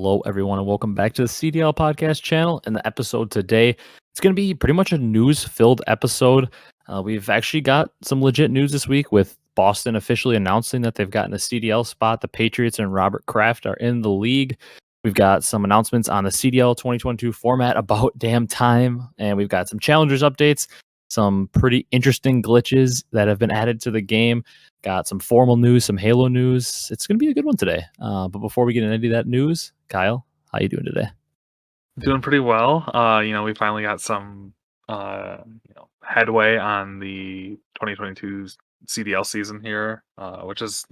Hello, everyone, and welcome back to the CDL podcast channel. In the episode today, it's going to be pretty much a news-filled episode. We've actually got some legit news this week with Boston officially announcing that they've gotten a CDL spot. The Patriots and Robert Kraft are in the league. We've got some announcements on the CDL 2022 format about damn time, and we've got some challengers updates, some pretty interesting glitches that have been added to the game. Got some formal news, some Halo news. It's going to be a good one today. But before we get into any of that news, Kyle, how you doing today? Doing pretty well. We finally got some headway on the 2022 CDL season here, which is,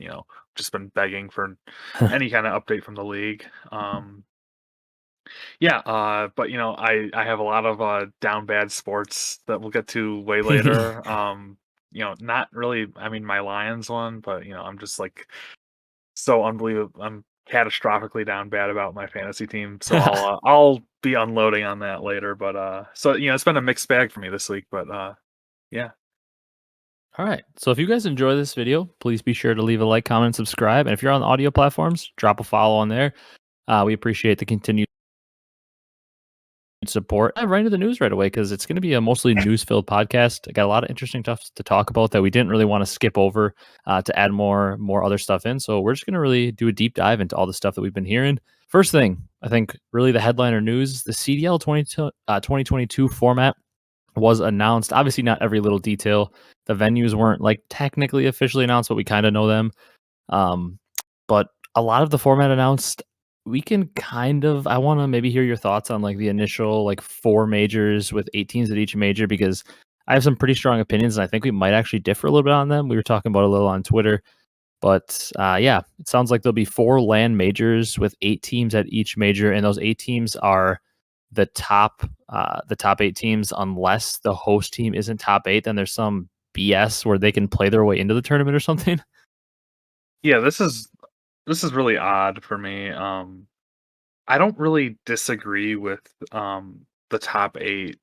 just been begging for any kind of update from the league. But I have a lot of down bad sports that we'll get to way later. Not really, I mean, my Lions one, but I'm just like so unbelievable. I'm catastrophically down bad about my fantasy team, so I'll be unloading on that later. But it's been a mixed bag for me this week. But yeah, All right. So if you guys enjoy this video, please be sure to leave a like, comment, and subscribe. And if you're on the audio platforms, drop a follow on there. We appreciate the continued support. Dive right into the news right away because it's going to be a mostly news-filled podcast. I got a lot of interesting stuff to talk about that we didn't really want to skip over to add more other stuff in. So we're just going to really do a deep dive into all the stuff that we've been hearing. First thing, I think really the headliner news, the CDL 2022 format was announced. Obviously, not every little detail. The venues weren't like technically officially announced, but we kind of know them. But a lot of the format announced, we can kind of, I want to maybe hear your thoughts on like the initial like 4 majors with 8 teams at each major, because I have some pretty strong opinions and I think we might actually differ a little bit on them. We were talking about a little on Twitter, but yeah, it sounds like there'll be 4 land majors with 8 teams at each major, and those 8 teams are the top 8 teams, unless the host team isn't top 8. Then there's some BS where they can play their way into the tournament or something. yeah. This is really odd for me. I don't really disagree with the top 8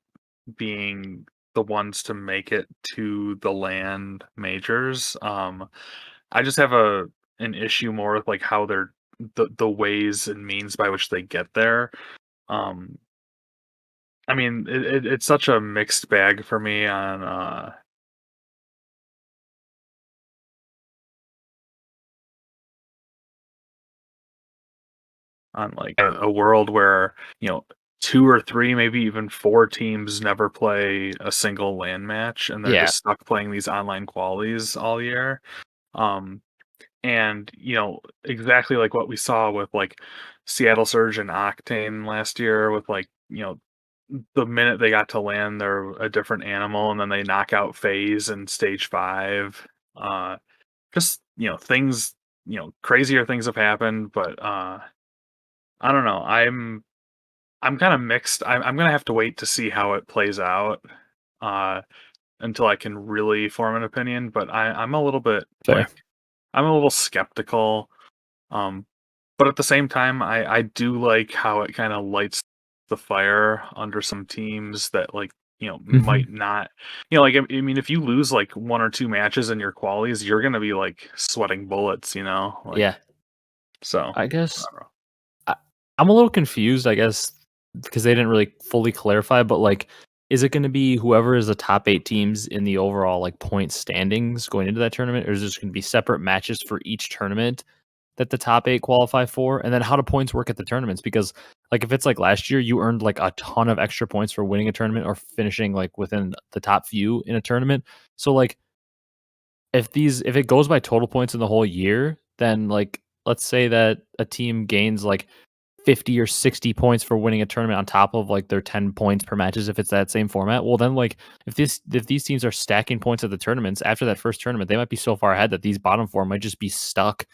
being the ones to make it to the land majors. I just have an issue more with like how they're the ways and means by which they get there. Um, I mean, it's such a mixed bag for me on like a world where 2 or 3, maybe even 4 teams never play a single LAN match, and they're Yeah. just stuck playing these online qualies all year. Um, and exactly like what we saw with like Seattle Surge and Octane last year, with like the minute they got to land, they're a different animal, and then they knock out Faze in stage 5. Just things, crazier things have happened, but I don't know. I'm kind of mixed. I'm gonna have to wait to see how it plays out uh, until I can really form an opinion. But I'm a little bit Fair. I'm a little skeptical. Um, but at the same time, I do like how it kind of lights the fire under some teams that like Mhm. might not, like I mean, if you lose like 1 or 2 matches in your qualies, you're gonna be like sweating bullets, like Yeah. so. I I guess don't know. I, I'm a little confused, I guess, because they didn't really fully clarify, but like, is it going to be whoever is the top 8 teams in the overall like point standings going into that tournament, or is this going to be separate matches for each tournament that the top 8 qualify for? And then how do points work at the tournaments? Because like if it's like last year, you earned like a ton of extra points for winning a tournament or finishing like within the top few in a tournament. So like if it goes by total points in the whole year, then like let's say that a team gains like 50 or 60 points for winning a tournament on top of like their 10 points per matches if it's that same format. Well, then like if these teams are stacking points at the tournaments after that first tournament, they might be so far ahead that these bottom 4 might just be stuck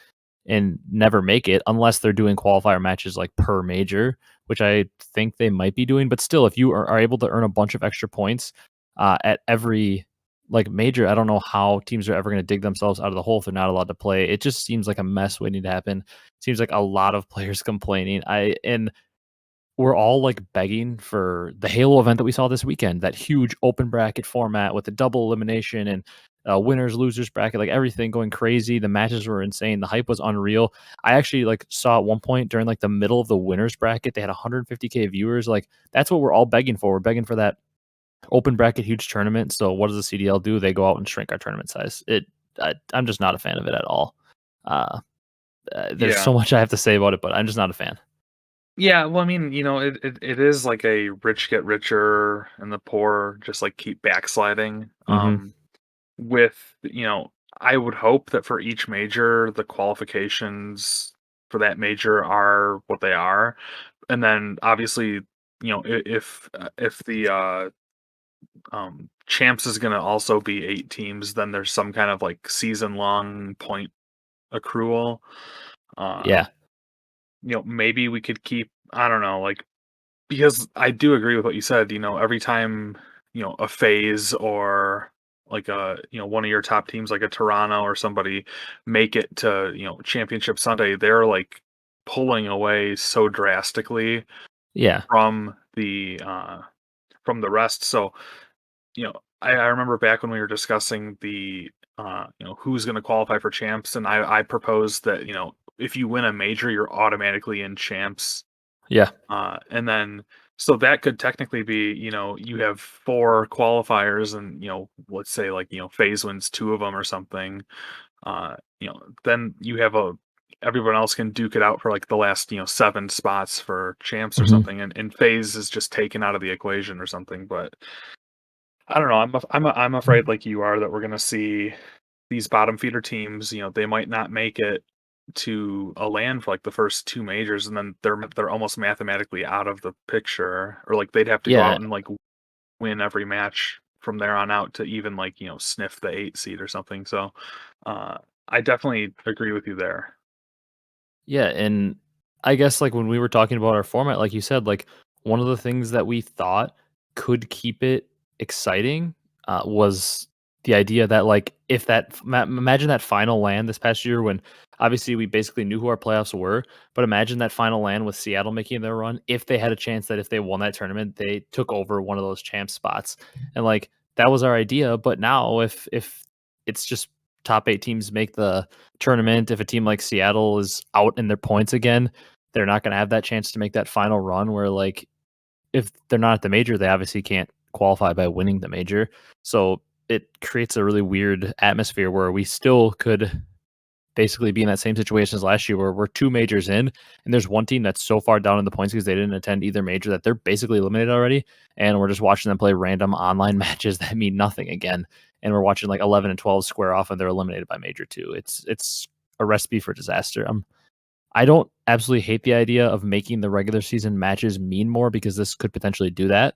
and never make it unless they're doing qualifier matches like per major, which I think they might be doing. But still, if you are able to earn a bunch of extra points at every like major, I don't know how teams are ever going to dig themselves out of the hole if they're not allowed to play. It just seems like a mess waiting to happen. Seems like a lot of players complaining. And we're all like begging for the Halo event that we saw this weekend, that huge open bracket format with the double elimination and winners, losers bracket, like everything going crazy. The matches were insane. The hype was unreal. I actually like saw at one point during like the middle of the winners bracket, they had 150K viewers. Like that's what we're all begging for. We're begging for that open bracket huge tournament. So what does the CDL do? They go out and shrink our tournament size. I'm just not a fan of it at all. Uh, there's Yeah. so much I have to say about it, but I'm just not a fan. Yeah, well, I mean, it is like a rich get richer and the poor just like keep backsliding. Hmm. With, I would hope that for each major, the qualifications for that major are what they are. And then obviously, if the champs is going to also be 8 teams, then there's some kind of like season long point accrual. Uh, Yeah, maybe we could keep, I don't know, like, because I do agree with what you said, every time, a Faze or like one of your top teams like a Toronto or somebody make it to, Championship Sunday, they're like pulling away so drastically yeah, from the rest. So, I remember back when we were discussing who's going to qualify for champs, and I proposed that, if you win a major, you're automatically in champs. yeah. And then, so that could technically be, you have 4 qualifiers, and, let's say like, Phase wins 2 of them or something. Then you have everyone else can duke it out for like the last, 7 spots for champs or Hmm. something, and Phase is just taken out of the equation or something. But I don't know. I'm afraid like you are that we're gonna see these bottom feeder teams. They might not make it to a land for like the first 2 majors, and then they're almost mathematically out of the picture, or like they'd have to go Yeah, out and like win every match from there on out to even like sniff the 8 seed or something. So uh, I definitely agree with you there. yeah, and I guess, like, when we were talking about our format, like you said, like, one of the things that we thought could keep it exciting, was the idea that, like, if that f ma imagine that final LAN this past year when obviously we basically knew who our playoffs were, but imagine that final LAN with Seattle making their run, if they had a chance that if they won that tournament, they took over one of those champ spots, and, like, that was our idea, but now if it's just top 8 teams make the tournament, if a team like Seattle is out in their points again, they're not going to have that chance to make that final run where, like, if they're not at the major, they obviously can't qualify by winning the major. So it creates a really weird atmosphere where we still could basically be in that same situation as last year where we're 2 majors in and there's one team that's so far down in the points because they didn't attend either major that they're basically eliminated already. And we're just watching them play random online matches that mean nothing again. And we're watching like 11 and 12 square off and they're eliminated by major two. It's a recipe for disaster. I don't absolutely hate the idea of making the regular season matches mean more because this could potentially do that.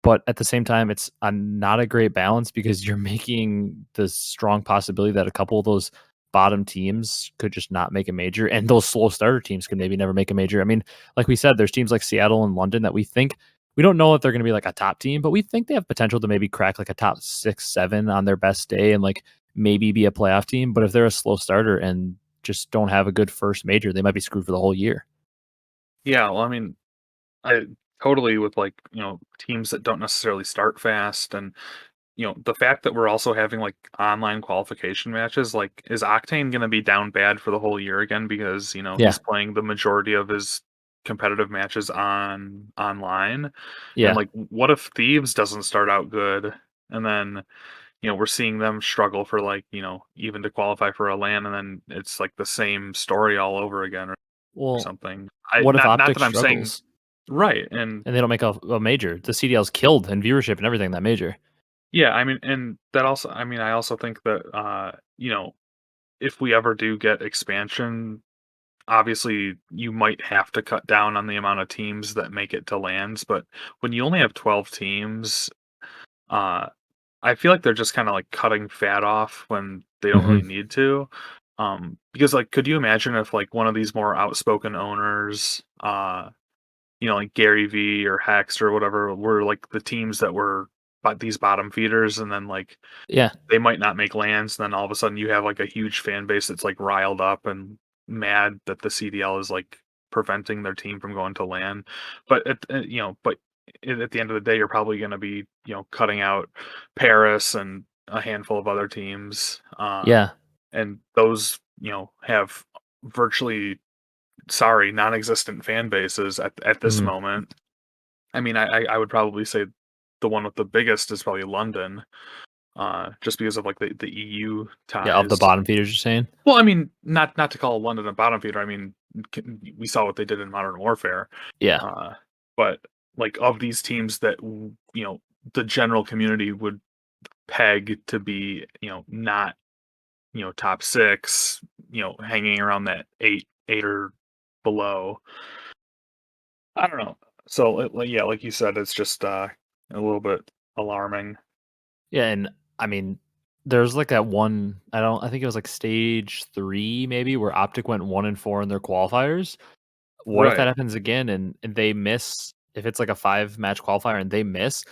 But at the same time, it's not a great balance because you're making the strong possibility that a couple of those bottom teams could just not make a major, and those slow starter teams could maybe never make a major. I mean, like we said, there's teams like Seattle and London that we don't know if they're going to be like a top team, but we think they have potential to maybe crack like a top 6, 7 on their best day and like maybe be a playoff team. But if they're a slow starter and just don't have a good first major, they might be screwed for the whole year. Yeah, well, I mean, I totally with like teams that don't necessarily start fast, and the fact that we're also having like online qualification matches, like, is Octane going to be down bad for the whole year again because, Yeah. he's playing the majority of his competitive matches online? And Yeah. like, what if Thieves doesn't start out good, and then, we're seeing them struggle for like, even to qualify for a LAN, and then it's like the same story all over again, or Well, something. I what if not OpTic that I'm saying struggles right, and and they don't make a major? The CDL's killed in viewership and everything in that major. yeah, I mean, and that also, I mean, I also think that if we ever do get expansion, obviously you might have to cut down on the amount of teams that make it to lands. But when you only have 12 teams, uh, I feel like they're just kind of like cutting fat off when they don't Mhm. really need to. Because like, could you imagine if like one of these more outspoken owners, like Gary V or Hecz or whatever, were like the teams that were these bottom feeders, and then like Yeah. they might not make lands, and then all of a sudden you have like a huge fan base that's like riled up and mad that the CDL is like preventing their team from going to LAN. But but at the end of the day, you're probably going to be cutting out Paris and a handful of other teams. Yeah. And those, have virtually, non-existent fan bases at this Mhm. moment. I mean, I would probably say the one with the biggest is probably London, just because of like the EU Yeah, of the ties. bottom feeders you're saying? Well, I mean, not to call London a bottom feeder. I mean, we saw what they did in Modern Warfare, Yeah. uh, but like of these teams that the general community would peg to be not top six, hanging around that eight or below. I don't know. So yeah, like you said, it's just a little bit alarming. Yeah, and I mean, there's like that one. I think it was like stage 3 maybe where OpTic went 1-4 in their qualifiers. What if that Right. happens again and they miss? If it's like a 5-match qualifier and they miss,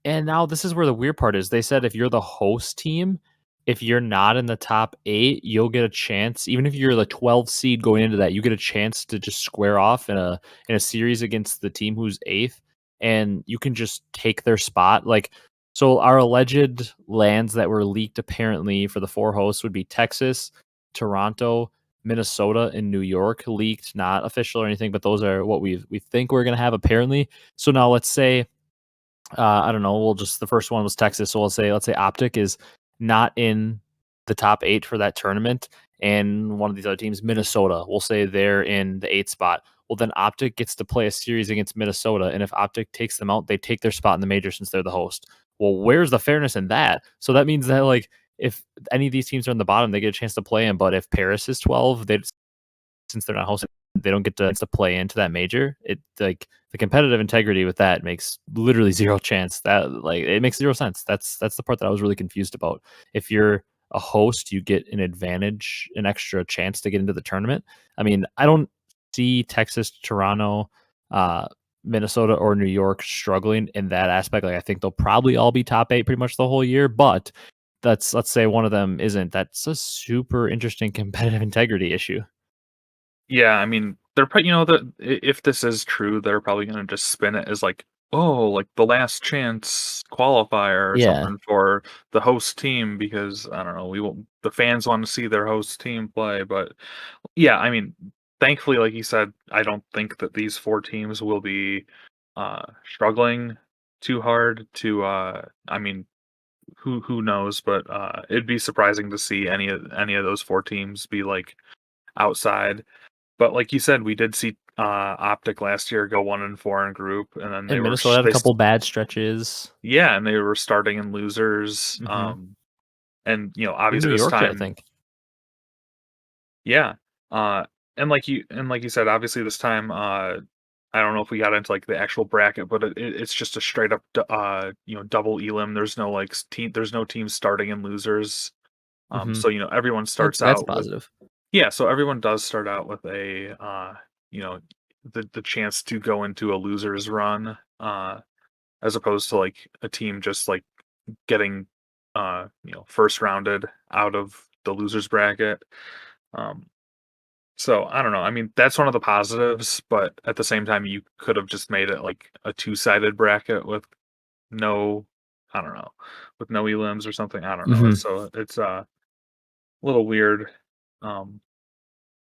and now this is where the weird part is. They said if you're the host team, if you're not in the top 8, you'll get a chance. Even if you're the 12 seed going into that, you get a chance to just square off in a series against the team who's 8th, and you can just take their spot. Like, so our alleged lands that were leaked apparently for the 4 hosts would be Texas, Toronto, Minnesota, and New York. Leaked, not official or anything, but those are what we think we're gonna have apparently. So now let's say I don't know. We'll just the first one was Texas, so let's say OpTic is not in the top 8 for that tournament, and one of these other teams, Minnesota, we'll say they're in the 8th spot. Well, then OpTic gets to play a series against Minnesota, and if OpTic takes them out, they take their spot in the major since they're the host. Well, where's the fairness in that? So that means that like if any of these teams are in the bottom, they get a chance to play in. But if Paris is 12, they since they're not hosting, they don't get to play into that major. It like the competitive integrity with that makes literally zero chance. That like it makes zero sense. That's the part that I was really confused about. If you're a host, you get an advantage, an extra chance to get into the tournament. I mean, I don't see Texas, Toronto, uh, Minnesota, or New York struggling in that aspect. Like I think they'll probably all be top 8 pretty much the whole year, but let's say one of them isn't. That's a super interesting competitive integrity issue. Yeah, I mean, they're probably, that if this is true, they're probably going to just spin it as like, oh, like the last chance qualifier or Yeah. something for the host team because I don't know, the fans want to see their host team play. But yeah, I mean, thankfully, like you said, I don't think that these 4 teams will be struggling too hard to. I mean, who knows? But it'd be surprising to see any of those 4 teams be like outside. But like you said, we did see OpTic last year go 1-4 in group, and then they And were Minnesota had a couple bad stretches. yeah, and they were starting in losers. Mhm. And Even obviously New this York did, I time, think. yeah, and like you said, obviously this time, I don't know if we got into like the actual bracket, but it's just a straight up double elim. There's no like there's no team starting in losers. Mhm. So everyone That's starts that's out with. positive. Yeah, so everyone does start out with you know, the chance to go into a loser's run, as opposed to like a team just like getting first rounded out of the losers bracket. Um, so I don't know. I mean, that's one of the positives, but at the same time, you could have just made it like a two-sided bracket with no, I don't know, with no elims or something. I don't know. Mhm. So it's a little weird. Um,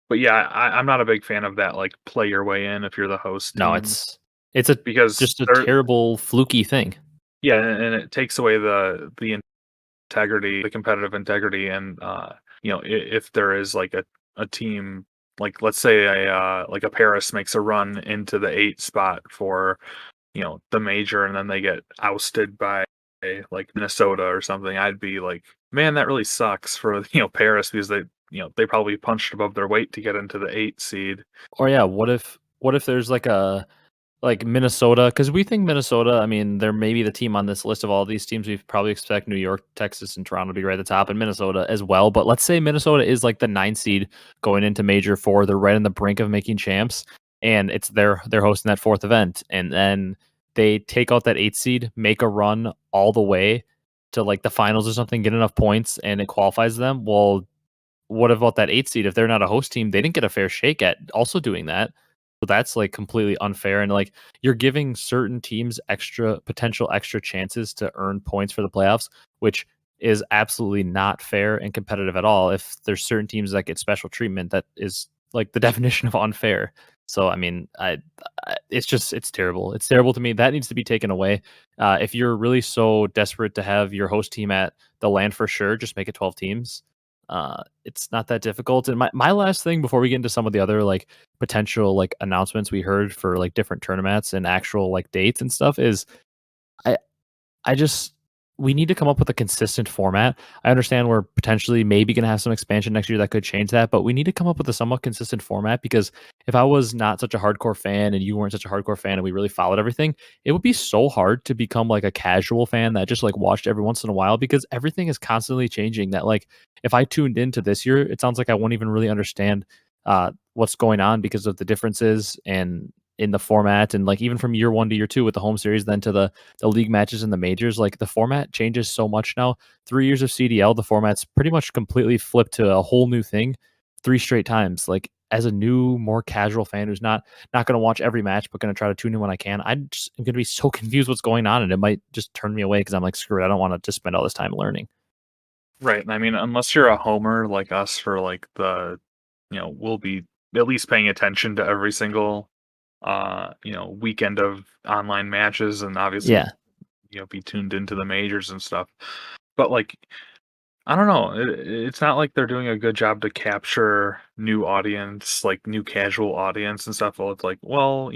But yeah, I'm not a big fan of that, like, play your way in if you're the host No, team it's a because just a they're terrible fluky thing. yeah, and it takes away the integrity, the competitive integrity, and, if there is, like, a team, like, let's say like a Paris makes a run into the 8 spot for, the major, and then they get ousted by, like, Minnesota or something, I'd be like, "Man, that really sucks for, Paris," because they probably punched above their weight to get into the 8 seed. Or yeah, what if there's like Minnesota, because we think Minnesota, I mean, they're maybe the team on this list of all these teams. We probably expect New York, Texas, and Toronto to be right at the top, and Minnesota as well. But let's say Minnesota is like the 9 seed going into Major 4. They're right on the brink of making champs, and it's they're hosting that 4th event, and then they take out that 8 seed, make a run all the way to like the finals or something, get enough points, and it qualifies them. Well, what about that 8 seed? If they're not a host team, they didn't get a fair shake at also doing that. So that's like completely unfair. And like you're giving certain teams extra potential extra chances to earn points for the playoffs, which is absolutely not fair and competitive at all. If there's certain teams that get special treatment, that is like the definition of unfair. So I mean, it's terrible. It's terrible to me. That needs to be taken away. If you're really so desperate to have your host team at the LAN for sure, just make it 12 teams. It's not that difficult. And my last thing before we get into some of the other like potential like announcements we heard for like different tournaments and actual like dates and stuff is I I just we need to come up with a consistent format. I understand we're potentially maybe going to have some expansion next year that could change that, but we need to come up with a somewhat consistent format because if I was not such a hardcore fan and you weren't such a hardcore fan and we really followed everything, it would be so hard to become like a casual fan that just like watched every once in a while because everything is constantly changing. That like if I tuned into this year, it sounds like I won't even really understand what's going on because of the differences and in the format and like even from year 1 to year 2 with the home series then to the league matches and the majors, like the format changes so much now. 3 years of CDL, the format's pretty much completely flipped to a whole new thing 3 straight times. Like as a new, more casual fan who's not going to watch every match but going to try to tune in when I can, I'm going to be so confused what's going on and it might just turn me away because I'm like, screw it, I don't want to just spend all this time learning. Right. And I mean, unless you're a homer like us for like we'll be at least paying attention to every single weekend of online matches and obviously, Yeah. be tuned into the majors and stuff. But like I don't know, it's not like they're doing a good job to capture new audience, like new casual audience and stuff. Well, it's like, well,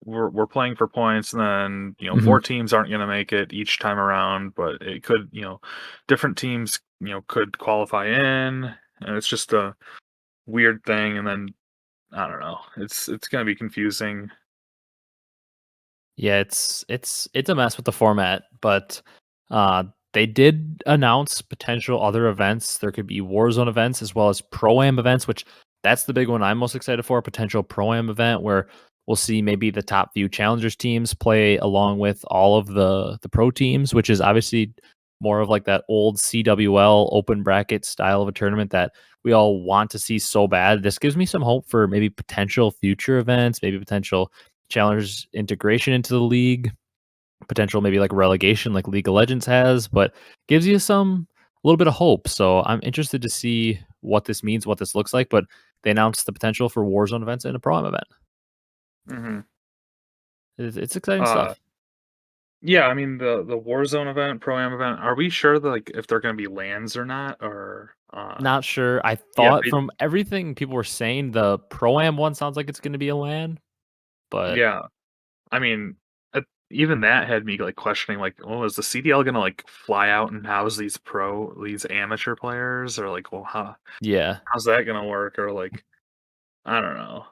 we're playing for points and then, Mhm. 4 teams aren't gonna make it each time around, but it could, different teams, could qualify in, and it's just a weird thing, and then I don't know. It's gonna be confusing. Yeah, it's a mess with the format, but uh, they did announce potential other events. There could be Warzone events as well as Pro-Am events, which that's the big one I'm most excited for. A potential Pro-Am event where we'll see maybe the top few challengers teams play along with all of the pro teams, which is obviously more of like that old CWL open bracket style of a tournament that we all want to see so bad. This gives me some hope for maybe potential future events, maybe potential challengers integration into the league, potential maybe like relegation like League of Legends has, but gives you some a little bit of hope. So I'm interested to see what this means, what this looks like. But they announced the potential for Warzone events and a Pro-Am event. Mhm. It's exciting Uh, stuff. yeah, I mean, the Warzone event, Pro-Am event, are we sure that, like, if they're gonna be LANs or not? Or, Not sure. I yeah, thought from everything people were saying, the Pro-Am one sounds like it's going to be a LAN, but yeah. I mean, even that had me, like, questioning, like, "Oh, is the CDL gonna, like, fly out and house these amateur players?" Or, like, "Well, yeah. how's that gonna work?" Or, like, I don't know.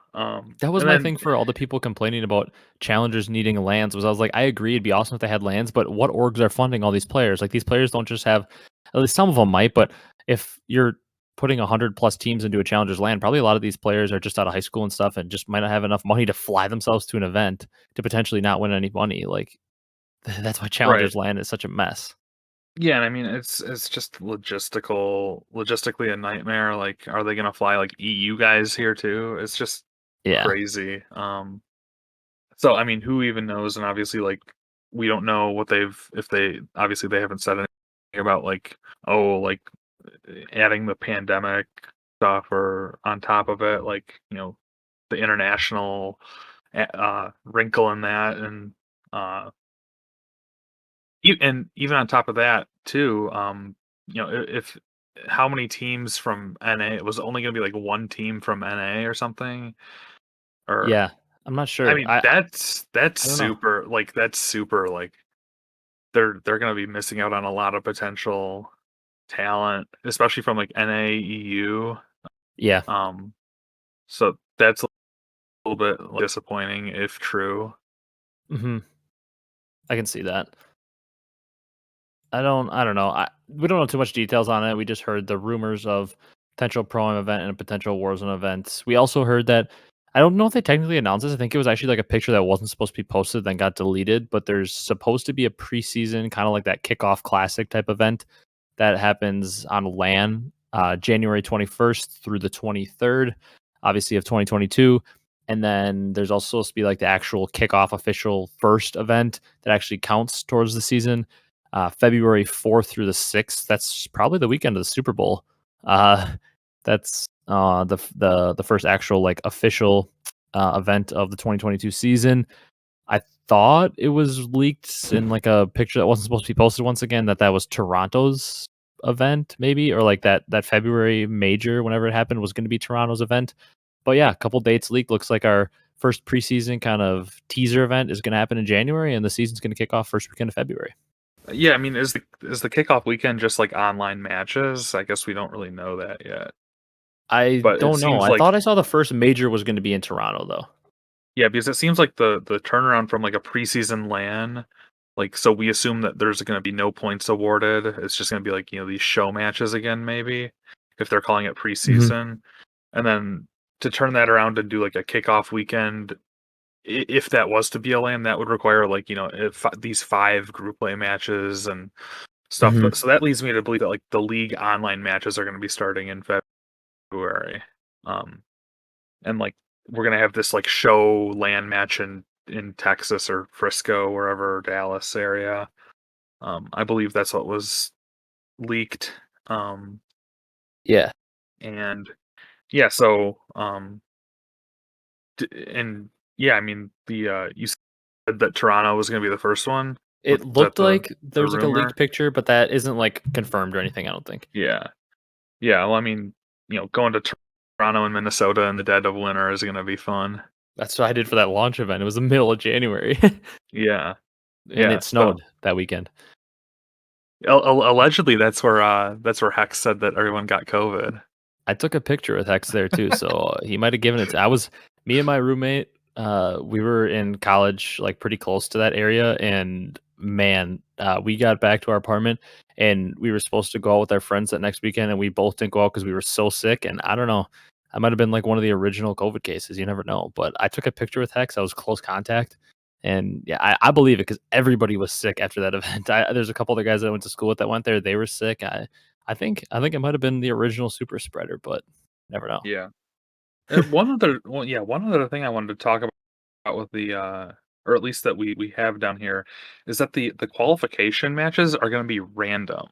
That was And my then thing for all the people complaining about challengers needing lands was I was like, I agree it'd be awesome if they had lands, but what orgs are funding all these players? Like these players don't just have at least some of them might, but if you're putting 100 plus teams into a challenger's land, probably a lot of these players are just out of high school and stuff and just might not have enough money to fly themselves to an event to potentially not win any money. Like that's why right. challengers land is such a mess. Yeah, and I mean, it's just logistically a nightmare, like, are they gonna fly, like, EU guys here too? It's just Yeah. crazy. So, I mean, who even knows? And obviously, like, we don't know what if they obviously they haven't said anything about like, oh, like adding the pandemic stuff or on top of it, like, the international wrinkle in that, and uh, and even on top of that too, if how many teams from NA, it was only going to be like one team from NA or something, or Yeah. I'm not I sure. mean, that's I don't know. super, like, that's super, like, they're gonna be missing out on a lot of potential talent, especially from, like, NA, EU, Yeah. so that's a little bit like, disappointing if true. Mhm. I can see that. I don't know. We don't know too much details on it. We just heard the rumors of potential Pro-Am event and a potential Warzone event. We also heard that I don't know if they technically announced this. I think it was actually like a picture that wasn't supposed to be posted, then got deleted. But there's supposed to be a preseason, kind of like that kickoff classic type event that happens on LAN January 21st through the 23rd, obviously of 2022. And then there's also supposed to be like the actual kickoff official first event that actually counts towards the season February 4th through the 6th. That's probably the weekend of the Super Bowl. That's the first actual like official event of the 2022 season. I thought it was leaked in like a picture that wasn't supposed to be posted once again that was Toronto's event maybe, or like that February major whenever it happened was going to be Toronto's event. But yeah, a couple dates leaked. Looks like our first preseason kind of teaser event is going to happen in January, and the season's going to kick off first weekend of February. Yeah, I mean, is the kickoff weekend just like online matches? I guess we don't really know that yet. I But it don't know. seems I like thought I saw the first major was going to be in Toronto though. yeah, because it seems like the turnaround from like a preseason LAN, like so we assume that there's going to be no points awarded. It's just going to be like, these show matches again maybe if they're calling it Mhm. preseason. And then to turn that around and do like a kickoff weekend, if that was to be a LAN, that would require like, if these 5 group play matches and stuff. Mhm. So that leads me to believe that like the league online matches are going to be starting in February. Um and like we're gonna have this like show LAN match in Texas or Frisco, wherever, Dallas area. I believe that's what was leaked. Um, Yeah. and yeah, so and yeah, I mean you said that Toronto was gonna be the first one. Was It that looked the like there the was like a leaked rumor? picture, but that isn't like confirmed or anything, I don't think. Yeah, yeah. Well, I mean, going to Toronto and Minnesota in the dead of winter is gonna be fun. That's what I did for that launch event. It was the middle of January Yeah, and yeah. it So snowed that weekend. Allegedly, that's where Hecz said that everyone got COVID. I took a picture with Hecz there too, so he might have given it to me and my roommate, we were in college, like, pretty close to that area, and, man, we got back to our apartment, and we were supposed to go out with our friends that next weekend, and we both didn't go out because we were so sick, and I don't know, I might have been, like, one of the original COVID cases, you never know, but I took a picture with Hecz, I was close contact, and, yeah, I believe it because everybody was sick after that event. There's a couple other guys that I went to school with that went there, they were sick. I think it might have been the original super spreader, but never know. Yeah. One other thing I wanted to talk about with the or at least that we have down here is that the qualification matches are going to be random.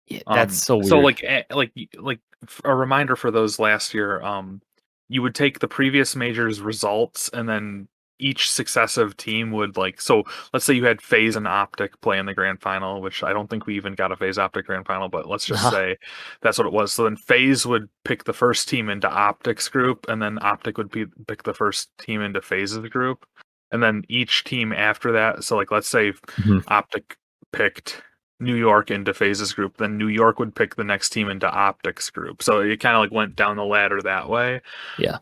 Yeah, that's so So weird. a reminder for those last year, you would take the previous major's results and then each successive team would like so let's say you had Faze and OpTic play in the grand final, which I don't think we even got a Faze OpTic grand final, but let's just Nah. say that's what it was. So then Faze would pick the first team into OpTic's group, and then OpTic would pick the first team into Faze's group. And then each team after that, so like let's say Mhm. OpTic picked New York into Faze's group, then New York would pick the next team into OpTic's group. So it kind of like went down the ladder that way. Yeah.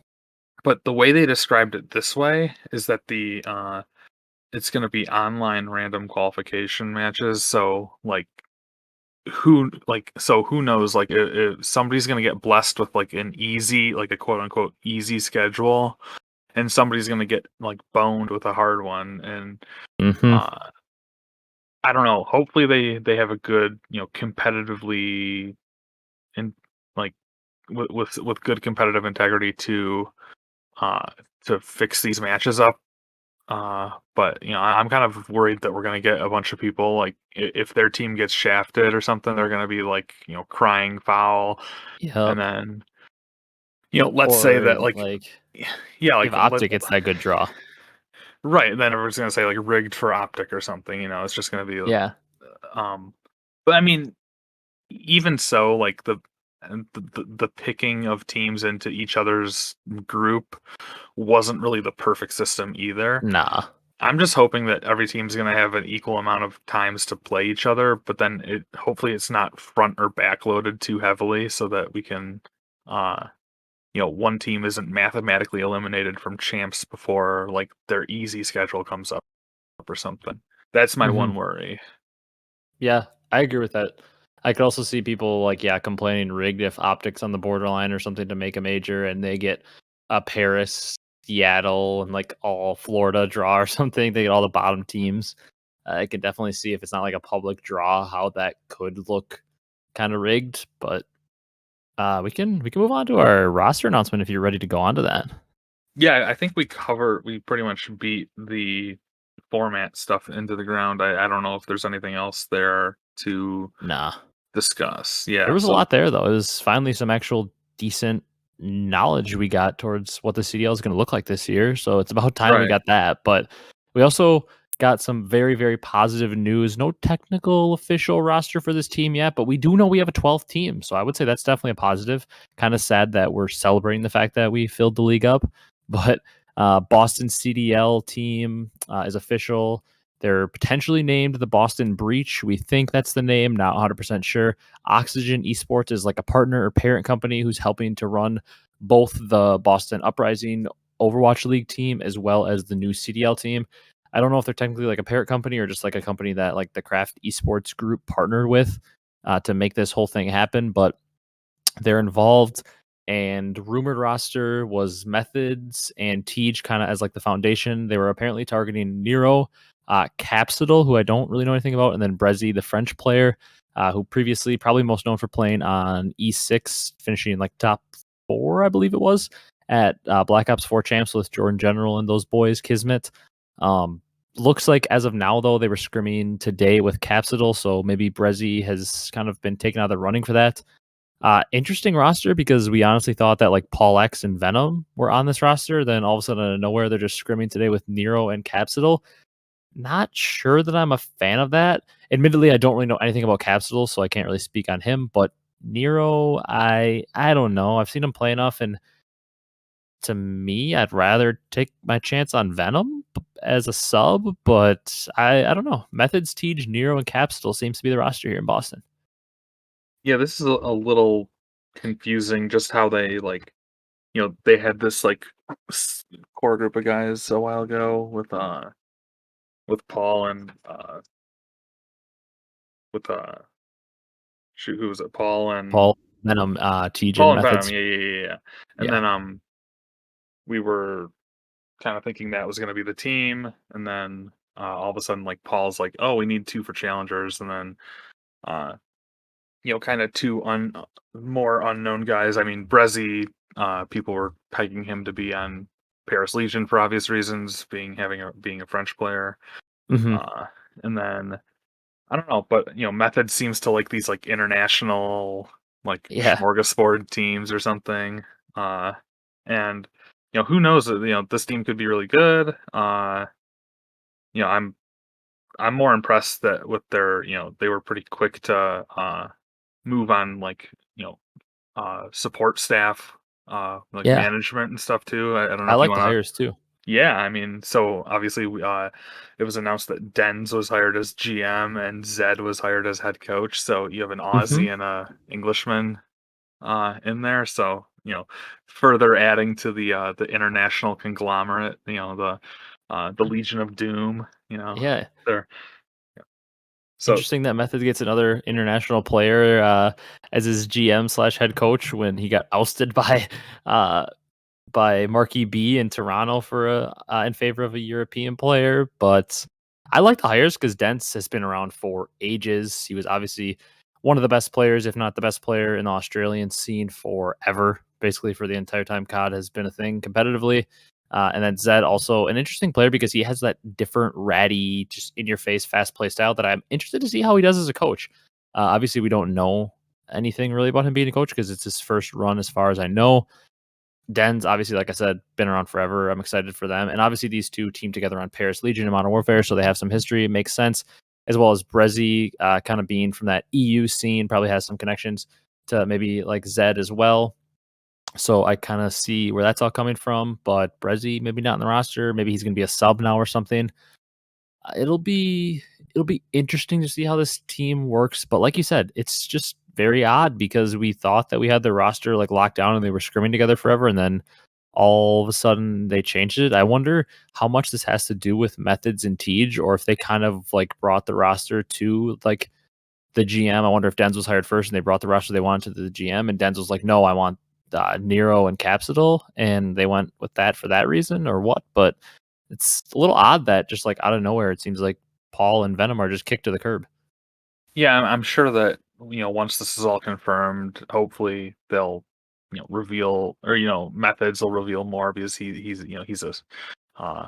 But the way they described it this way is that the it's going to be online random qualification matches. So who knows like if somebody's going to get blessed with like an easy like a quote unquote easy schedule, and somebody's going to get like boned with a hard one. And Mhm. uh I don't know. Hopefully they have a good, competitively and like with good competitive integrity uh to fix these matches up. But I'm kind of worried that we're gonna get a bunch of people like if their team gets shafted or something, they're gonna be like crying foul, and Yep. then let's say Or, that like like, yeah if like Optic gets that good draw. right, then everyone's gonna say like rigged for OpTic or something. It's just gonna be Yeah. um. But I mean, even so, like the picking of teams into each other's group wasn't really the perfect system either. Nah. I'm just hoping that every team's going to have an equal amount of times to play each other, but then hopefully it's not front or back loaded too heavily so that we can uh one team isn't mathematically eliminated from champs before like their easy schedule comes up or something. That's my Mhm. one worry. Yeah, I agree with that. I could also see people, like, yeah, complaining rigged if Optic's on the borderline or something to make a major and they get a Paris, Seattle, and, like, all Florida draw or something. They get all the bottom teams. I could definitely see if it's not, like, a public draw, how that could look kinda rigged, but, we can move on to our roster announcement if you're ready to go on to that. Yeah, I think we pretty much beat the format stuff into the ground. I don't know if there's anything else there to Nah. discuss. There Yeah, was a so lot there, though. It was finally some actual decent knowledge we got towards what the CDL is gonna look like this year, so it's about time we right. got that, but we also got some very, very positive news. No technical official roster for this team yet, but we do know we have a 12th team, so I would say that's definitely a positive. Kinda sad that we're celebrating the fact that we filled the league up, but, Boston CDL team, is official. They're potentially named the Boston Breach. We think that's the name, not 100% sure. Oxygen Esports is like a partner or parent company who's helping to run both the Boston Uprising Overwatch League team as well as the new CDL team. I don't know if they're technically like a parent company or just like a company that like the Craft Esports group partnered with to make this whole thing happen, but they're involved. And rumored roster was Methods and Tej kind of as like the foundation. They were apparently targeting Nero, Capsidal, who I don't really know anything about, and then Brezzy, the French player, who previously probably most known for playing on E6, finishing like top 4, I believe it was, at Black Ops 4 Champs with Jordan General and those boys, Kismet. Um, Looks like as of now, though, they were scrimming today with Capsidal, so maybe Brezzy has kind of been taken out of the running for that. Interesting roster because we honestly thought that like Paul X and Venom were on this roster. Then all of a sudden, out of nowhere, they're just scrimming today with Nero and Capsidal. Not sure that I'm a fan of that. Admittedly, I don't really know anything about Capsidal, so I can't really speak on him. But Nero, I don't know. I've seen him play enough, and to me, I'd rather take my chance on Venom as a sub. But I don't know. Methods, Tej, Nero, and Capsidal seems to be the roster here in Boston. Yeah, this is a little confusing just how they like, they had this like core group of guys a while ago with Paul and with shoot, who was it? Paul, Venom, Tej, and Paul and Venom. Methods. Yeah, yeah, yeah, yeah. And Yeah. then we were kind of thinking that was going to be the team, and then all of a sudden like Paul's like, "Oh, we need two for challengers," and then uh kind of two more unknown guys. I mean, Brezzy, people were pegging him to be on Paris Legion for obvious reasons, being a French player. Mhm. Uh, and then I don't know, but Method seems to like these like international like Yeah. smorgasbord teams or something. Uh, and who knows? This team could be really good. You know, I'm more impressed that with their they were pretty quick to move on like support staff, like Yeah. management and stuff too. I don't know I if you like the want to. hires too. Yeah, I mean, so obviously, it was announced that Denz was hired as GM and Zed was hired as head coach. So you have an Mhm. Aussie and a Englishman in there. So further adding to the international conglomerate. The Legion of Doom. Yeah. There. So Interesting that Method gets another international player, as his GM/head coach when he got ousted uh, by Marquis B in Toronto for in favor of a European player. But I like the hires because Dents has been around for ages. He was obviously one of the best players, if not the best player in the Australian scene forever. Basically, for the entire time COD has been a thing competitively. And then Zed also an interesting player because he has that different ratty, just in your face, fast play style that I'm interested to see how he does as a coach. Obviously, we don't know anything really about him being a coach because it's his first run, as far as I know. Den's obviously, like I said, been around forever. I'm excited for them. And obviously, these two team together on Paris Legion and Modern Warfare, so they have some history. It makes sense. As well as Brezzy, kind of being from that EU scene, probably has some connections to maybe like Zed as well. So I kind of see where that's all coming from. But Brezzy, maybe not in the roster. Maybe he's going to be a sub now or something. It'll be it'll be interesting to see how this team works. But like you said, it's just very odd because we thought that we had the roster like locked down and they were scrimming together forever, and then all of a sudden they changed it. I wonder how much this has to do with Methods and Tej, or if they kind of like brought the roster to like the GM. I wonder if Denzel was hired first and they brought the roster they wanted to the GM, and Denzel's like, no, I want Nero and Capsidal, and they went with that for that reason or what. But it's a little odd that just like out of nowhere, it seems like Paul and Venom are just kicked to the curb. yeah, I'm sure that once this is all confirmed, hopefully they'll reveal, or Methods will reveal more because he's a uh,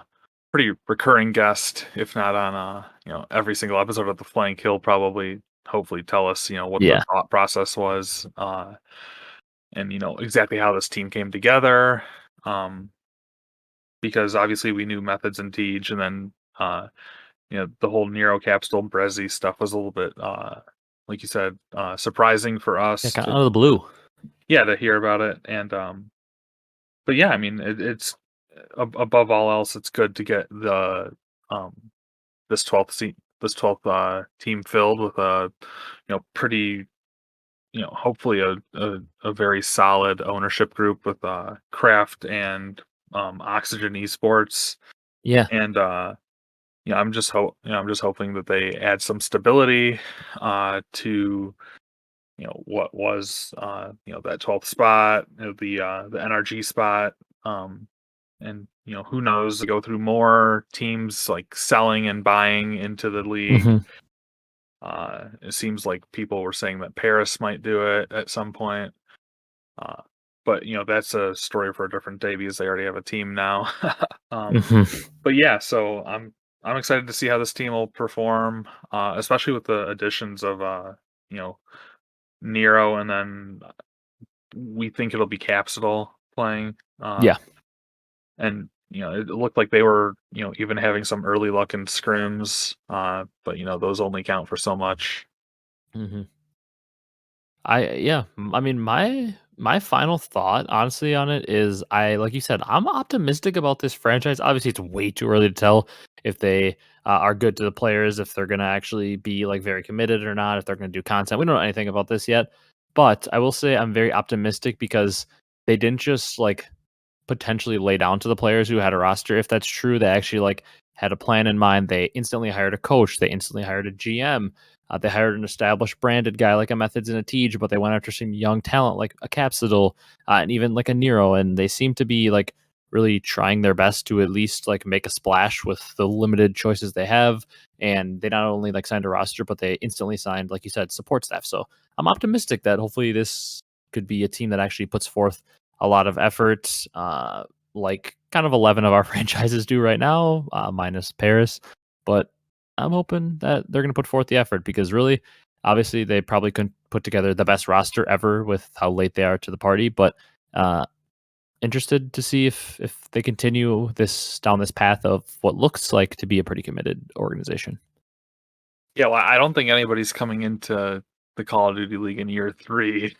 pretty recurring guest, if not on every single episode of the flank. He'll probably hopefully tell us what the Yeah. thought process was, and exactly how this team came together. Um, because obviously we knew methods and Teej, and then the whole Nero Capsule Brezzy stuff was a little bit like you said, surprising for Yeah, us kind of to out of the blue. to hear about it. And but yeah, I mean it's above all else, it's good to get the um this 12th seat, this 12th team filled with a pretty hopefully a very solid ownership group with Craft and Oxygen Esports. Yeah. And I'm just hoping that they add some stability to what was that 12th spot, the NRG spot. And who knows, go through more teams like selling and buying into the league. Hmm. It seems like people were saying that Paris might do it at some point. Uh, but that's a story for a different day because they already have a team now. um, Hmm. but yeah, so I'm excited to see how this team will perform, especially with the additions of you know Nero, and then we think it'll be Capsule playing. Yeah. And it looked like they were even having some early luck in scrims, but those only count for so much. Hmm. I mean my final thought honestly on it is I like you said, I'm optimistic about this franchise. Obviously it's way too early to tell if they are good to the players, if they're going to actually be like very committed or not, if they're going to do content. We don't know anything about this yet, but I will say I'm very optimistic because they didn't just like potentially lay down to the players who had a roster. If that's true, they actually like had a plan in mind. They instantly hired a coach. They instantly hired a GM. They hired an established branded guy like a Methods and a Teej, but they went after some young talent like a Capsidal and even like a Nero. And they seem to be like really trying their best to at least like make a splash with the limited choices they have. And they not only like signed a roster, but they instantly signed, like you said, support staff. So I'm optimistic that hopefully this could be a team that actually puts forth a lot of effort, like kind of 11 of our franchises do right now, minus Paris. But I'm hoping that they're going to put forth the effort because really, obviously, they probably couldn't put together the best roster ever with how late they are to the party. But uh, interested to see if they continue this down this path of what looks like to be a pretty committed organization. Yeah, well, I don't think anybody's coming into the Call of Duty League in year 3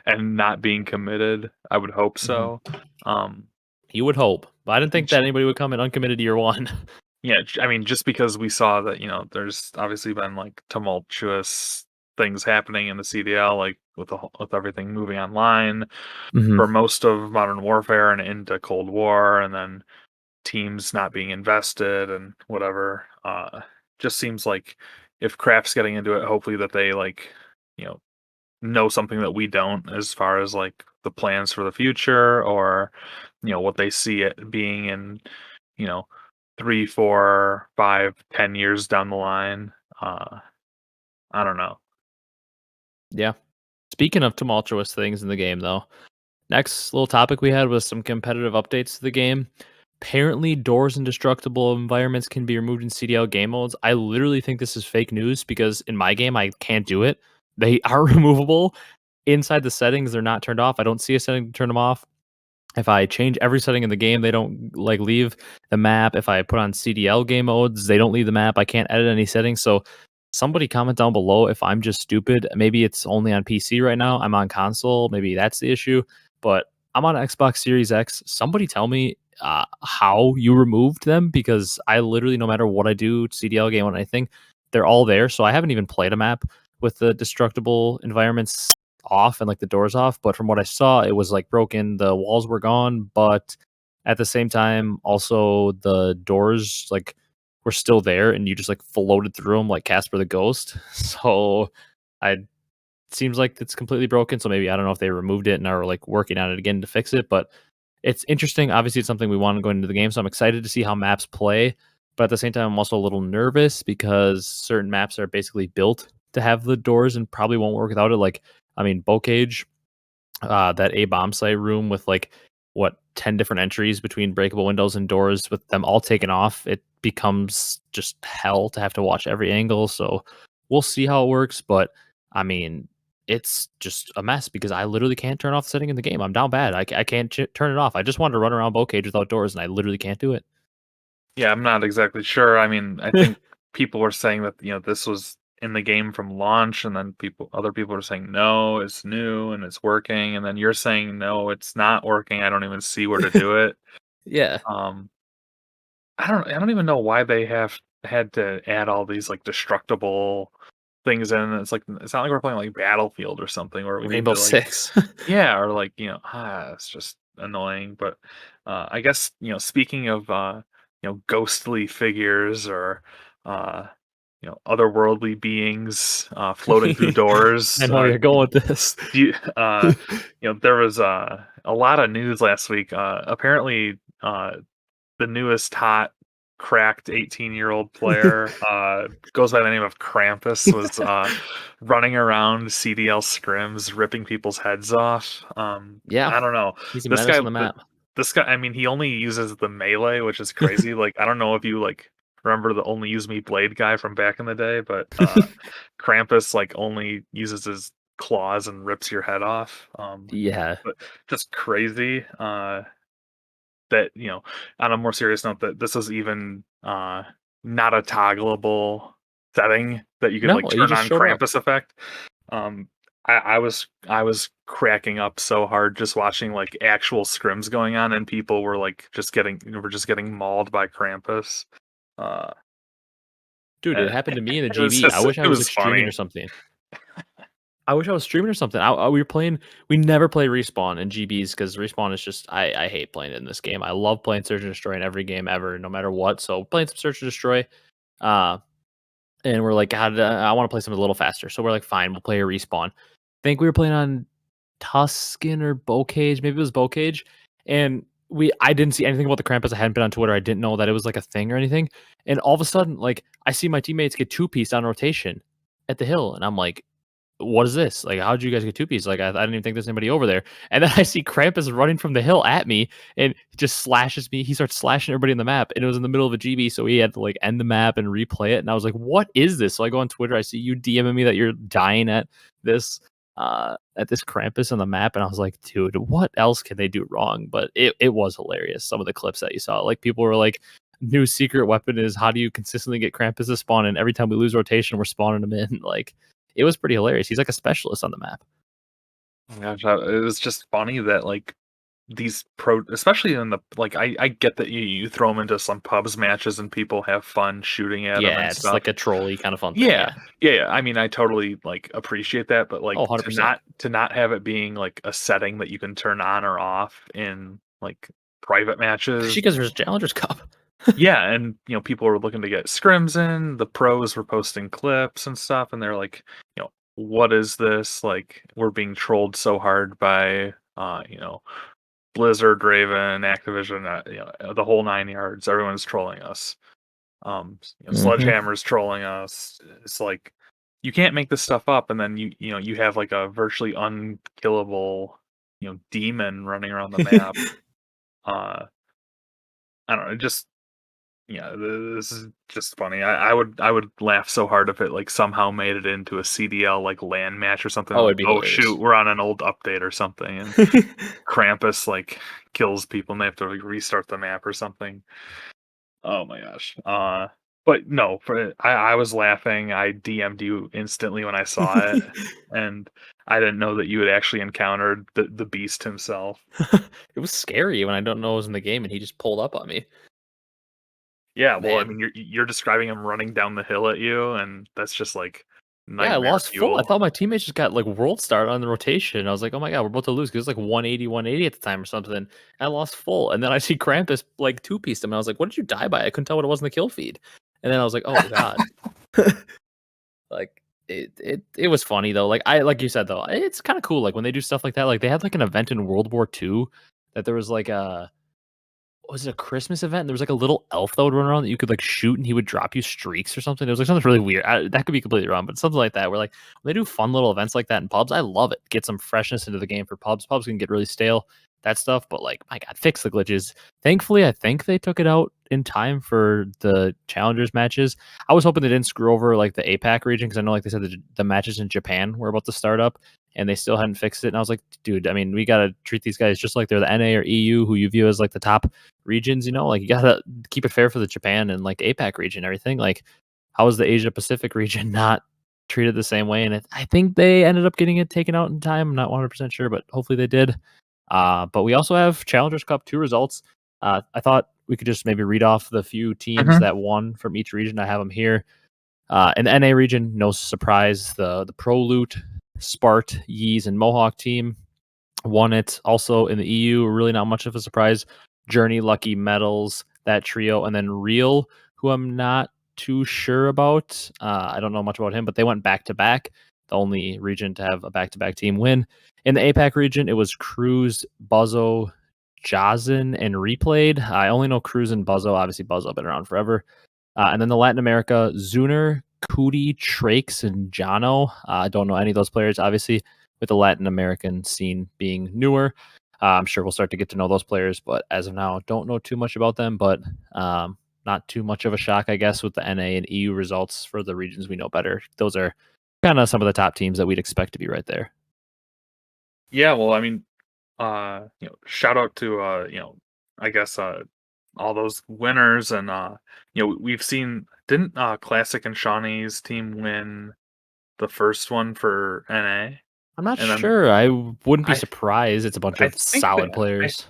and not being committed. I would hope Hmm. so. Um, You would hope, but I didn't think j- that anybody would come in uncommitted year one. yeah, I mean, just because we saw that, there's obviously been like tumultuous things happening in the CDL, like with everything moving online Hmm. for most of Modern Warfare and into Cold War, and then teams not being invested and whatever. Just seems like if Craft's getting into it, hopefully that they like, you know something that we don't, as far as like the plans for the future, or what they see it being in you know 3, 4, 5, 10 years down the line. uh I don't know. Yeah. Speaking of tumultuous things in the game, though, next little topic we had was some competitive updates to the game. Apparently, doors and destructible environments can be removed in CDL game modes. I literally think this is fake news because in my game, I can't do it. They are removable inside the settings. They're not turned off. I don't see a setting to turn them off. If I change every setting in the game, they don't like leave the map. If I put on CDL game modes, they don't leave the map. I can't edit any settings. So somebody comment down below if I'm just stupid. Maybe it's only on PC right now. I'm on console. Maybe that's the issue. But I'm on Xbox Series X. Somebody tell me how you removed them because I literally, no matter what I do, CDL game or anything, they're all there. So I haven't even played a map with the destructible environments off and like the doors off, but from what I saw, it was like broken. The walls were gone, but at the same time, also the doors like were still there, and you just like floated through them like Casper the Ghost. So I seems like it's completely broken. So maybe I don't know if they removed it and are like working on it again to fix it, but it's interesting. Obviously, it's something we want to go into the game, so I'm excited to see how maps play. But at the same time, I'm also a little nervous because certain maps are basically built to have the doors and probably won't work without it. Like, I mean, Bocage, that A bomb site room with like 10 different entries between breakable windows and doors with them all taken off, it becomes just hell to have to watch every angle. So we'll see how it works. But I mean, it's just a mess because I literally can't turn off the setting in the game. I'm down bad. I can't turn it off. I just wanted to run around bow cage without doors, and I literally can't do it. Yeah, I'm not exactly sure. I mean, I think people were saying that this was in the game from launch, and then other people are saying no, it's new and it's working, and then you're saying no, it's not working. I don't even see where to do it. Yeah. Um, I don't even know why they have had to add all these like destructible things in. It's not like we're playing like Battlefield or something where we need Rainbow to like Six. yeah, or like it's just annoying. But I guess speaking of ghostly figures or uh otherworldly beings floating through I doors. know where you're going with this. Do you, there was a lot of news last week. Apparently, the newest hot cracked 18-year-old player goes by the name of Krampus was running around CDL scrims ripping people's heads off. Yeah, I don't know. he's a This menace guy on the map. this guy, I mean, he only uses the melee, which is crazy. Like I don't know if you like remember the only use me blade guy from back in the day, but Krampus like only uses his claws and rips your head off. Yeah. But just crazy. That on a more serious note, that this is even not a toggleable setting that you could like No, he turn just on showed up. Krampus effect. um I was cracking up so hard just watching like actual scrims going on, and people were like just getting mauled by Krampus. uh Dude, it and happened to me in the it was GB. I wish I it was was like streaming funny. or something. I wish I was streaming or something. We were playing. We never play respawn in GBs because respawn is just. I hate playing it in this game. I love playing search and destroy in every game ever, no matter what. So playing some search and destroy, uh, and we're like, God, I want to play something a little faster. So we're like, fine, we'll play a respawn. I think we were playing on Tuscan or Bowcage. Maybe it was Bowcage. And I didn't see anything about the Krampus. I hadn't been on Twitter. I didn't know that it was like a thing or anything. And all of a sudden, like I see my teammates get two-piece on rotation at the hill. And I'm like, what is this? Like, how did you guys get two-piece? Like, I didn't even think there's anybody over there. And then I see Krampus running from the hill at me and just slashes me. He starts slashing everybody in the map. And it was in the middle of a GB, so he had to like end the map and replay it. And I was like, what is this? So I go on Twitter, I see you DMing me that you're dying this Krampus on the map, and I was like, dude, what else can they do wrong? But it was hilarious. Some of the clips that you saw, like people were like, new secret weapon is how do you consistently get Krampus to spawn, and every time we lose rotation, we're spawning him in. Like it was pretty hilarious. He's like a specialist on the map. Oh my gosh, it was just funny that like these especially in the like I get that you throw them into some pubs matches and people have fun shooting at them Yeah, and it's stuff. like a trolley kind of fun thing. Yeah, Yeah. yeah. I mean, I totally like appreciate that, but Oh, like 100%. to not have it being like a setting that you can turn on or off in like private matches. Especially because there's Challengers Cup. Yeah, and people were looking to get scrims in. The pros were posting clips and stuff, and they're like, what is this? Like, we're being trolled so hard by Blizzard, Raven, Activision, the whole 9 yards. Everyone's trolling us. Mm-hmm. Sledgehammer's trolling us. It's like you can't make this stuff up, and then you have like a virtually unkillable demon running around the map. Uh, I don't know, just yeah, this is just funny. I would laugh so hard if it like somehow made it into a CDL like LAN match or something. Oh, Like, it'd be oh shoot, hilarious. we're on an old update or something, and Krampus like kills people and they have to like restart the map or something. Oh my gosh. But no, I was laughing. I DM'd you instantly when I saw it, and I didn't know that you had actually encountered the beast himself. It was scary when I don't know it was in the game and he just pulled up on me. Yeah, well, I Man. mean, you're describing him running down the hill at you, and that's just like Yeah, I nightmare lost full. I fuel. thought my teammates just got like world start on the rotation. I was like, oh my god, we're about to lose because it's like 180, 180 at the time or something. I lost full. And then I see Krampus like two-pieced him. And I was like, what did you die by? I couldn't tell what it was in the kill feed. And then I was like, oh god. Like it was funny though. Like you said though, it's kind of cool. Like when they do stuff like that, like they had like an event in World War II that there was like a was it a Christmas event? There was like a little elf that would run around that you could like shoot and he would drop you streaks or something. It was like something really weird. That could be completely wrong, but something like that. Where like when they do fun little events like that in pubs, I love it. Get some freshness into the game for pubs. Pubs can get really stale. that stuff. But like, my God, fix the glitches. Thankfully, I think they took it out in time for the challengers matches. I was hoping they didn't screw over like the APAC region because I know, like they said, the matches in Japan were about to start up and they still hadn't fixed it. And I was like, dude, I mean, we got to treat these guys just like they're the NA or EU, who you view as like the top regions, you know, like you got to keep it fair for the Japan and like APAC region and everything. Like, how is the Asia Pacific region not treated the same way? And I think they ended up getting it taken out in time. I'm not 100% sure, but hopefully they did. But we also have Challengers Cup 2 results. I thought we could just maybe read off the few teams that won from each region. I have them here. In the NA region, no surprise, the Pro Loot, Spart, Yeez, and Mohawk team won it. Also in the EU, really not much of a surprise. Journey, Lucky Metals, that trio, and then Real, who I'm not too sure about. I don't know much about him, but they went back to back. The only region to have a back to back team win. In the APAC region, it was Cruz, Buzzo, Jazin, and Replayed. I only know Cruz and Buzzo. Obviously, Buzzo been around forever. And then the Latin America, Zuner, Cootie, Trakes, and Jono. I don't know any of those players, obviously, with the Latin American scene being newer. I'm sure we'll start to get to know those players, but as of now, don't know too much about them. But not too much of a shock, I guess, with the NA and EU results for the regions we know better. Those are kind of some of the top teams that we'd expect to be right there. Yeah, well, I mean, shout out to I guess all those winners, and we've seen, didn't Classic and Shawnee's team win the first one for NA? I'm not And then sure. I wouldn't be I surprised. It's a bunch I of think they solid players.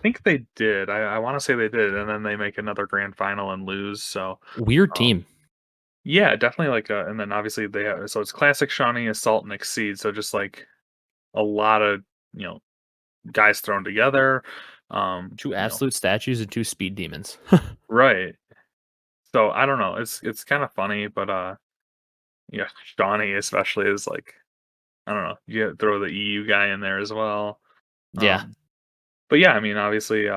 did. I want to say they did, and then they make another grand final and lose. So Weird um, team. yeah, definitely like and then obviously they have, so it's Classic, Shawnee, Assault, and Exceed. So just like a lot of you know guys thrown together. Two absolute statues and two speed demons. Right. So I don't know. It's kind of funny, but yeah, Shawnee especially is like, I don't know. You throw the EU guy in there as well. Yeah. Um, but yeah, I mean, obviously,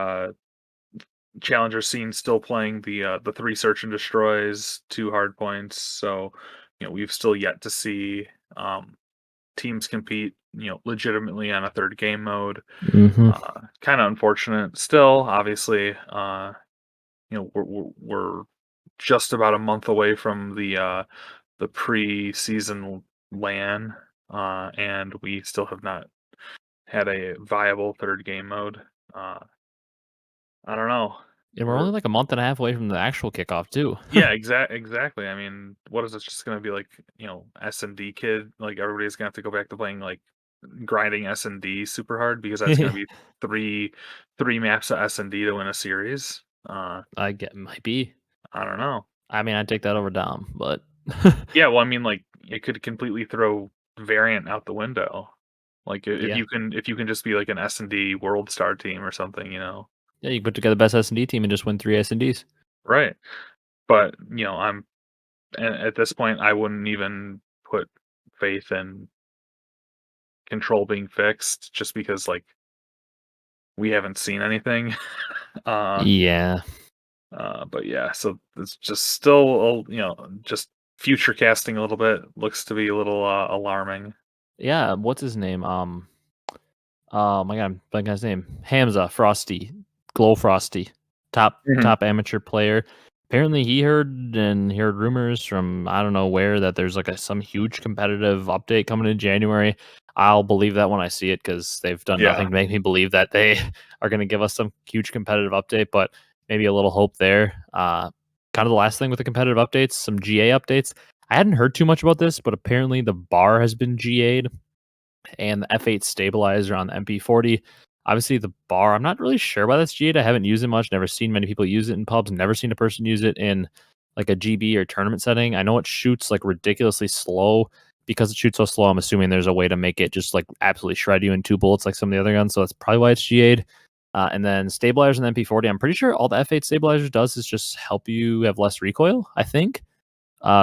Challenger scene still playing the 3 search and destroys, 2 hard points. So we've still yet to see teams compete legitimately on a third game mode. Hmm. Kind of unfortunate. Still, obviously, we're just about a month away from the pre-season LAN, and we still have not had a viable third game mode. Uh, I don't know. And we're We're only like a month and a half away from the actual kickoff too. Yeah, exactly. I mean, what is this just going to be like? S&D kid. Like everybody's gonna have to go back to playing like grinding S&D super hard because that's going to be three maps of S&D to win a series. I get might be. I don't know. I mean, I'd take that over Dom, but Yeah, well, I mean, like it could completely throw variant out the window. Like yeah, if you can just be like an S&D World Star team or something. yeah, you can put together the best S&D team and just win 3 S&Ds. Right. But I'm at this point I wouldn't even put faith in control being fixed just because like we haven't seen anything. uh Yeah, but yeah, so it's just still just future casting a little bit looks to be a little alarming. yeah. What's his name? Oh my god, I'm blanking on his name. Hamza Frosty, Glow Frosty, Mhm. top amateur player. Apparently, he heard rumors from I don't know where that there's like some huge competitive update coming in January. I'll believe that when I see it because they've done Yeah. nothing to make me believe that they are going to give us some huge competitive update. But maybe a little hope there. Kind of the last thing with the competitive updates, some GA updates. I hadn't heard too much about this, but apparently the bar has been GA'd and the F8 stabilizer on the MP40. Obviously, the bar, I'm not really sure why that's G8. I haven't used it much, never seen many people use it in pubs, never seen a person use it in like a GB or tournament setting. I know it shoots like ridiculously slow. Because it shoots so slow, I'm assuming there's a way to make it just like absolutely shred you in 2 bullets like some of the other guns. So that's probably why it's G8. And then stabilizers in the MP40, I'm pretty sure all the F8 stabilizers does is just help you have less recoil, I think.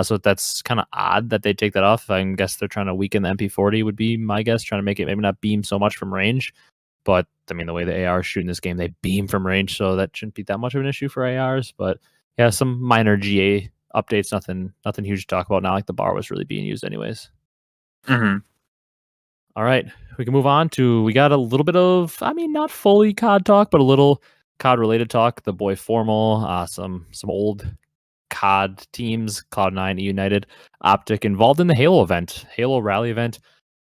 So that's kind of odd that they take that off. I guess they're trying to weaken the MP40 would be my guess, trying to make it maybe not beam so much from range. But I mean, the way the ARs shoot in this game, they beam from range, so that shouldn't be that much of an issue for ARs. But yeah, some minor GA updates, nothing huge to talk about. Not like the bar was really being used anyways. Mhm. All right, we can move on to we got a little bit of, I mean, not fully COD talk, but a little COD related talk. The boy FormaL, some old COD teams, Cloud9, United, OpTic involved in the Halo event. Halo Raleigh event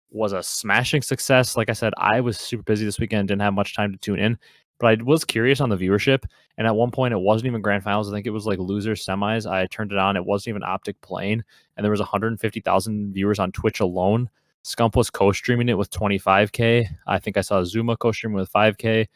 was a smashing success. Like I said, I was super busy this weekend, didn't have much time to tune in, but I was curious on the viewership. And at one point, it wasn't even grand finals. I think it was like loser semis. I turned it on. It wasn't even OpTic playing, and there was 150,000 viewers on Twitch alone. Scump was co-streaming it with 25K. I think I saw Zuma co-streaming with 5K. A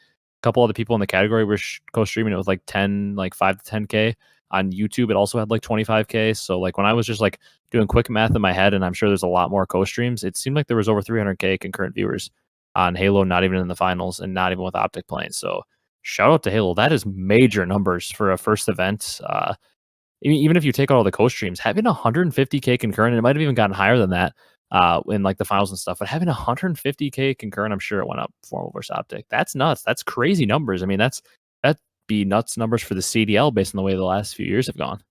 couple other people in the category were co-streaming it with like 10, like 5 to 10K. On YouTube, it also had like 25K. So like when I was just like doing quick math in my head, and I'm sure there's a lot more co-streams, it seemed like there was over 300K concurrent viewers on Halo, not even in the finals and not even with OpTic playing. So shout out to Halo. That is major numbers for a first event. Even if you take out all the co-streams, having 150K concurrent, and it might have even gotten higher than that in like the finals and stuff, but having 150K concurrent, I'm sure it went up FormaL versus OpTic. That's nuts. That's crazy numbers. I mean, that'd be nuts numbers for the CDL based on the way the last few years have gone.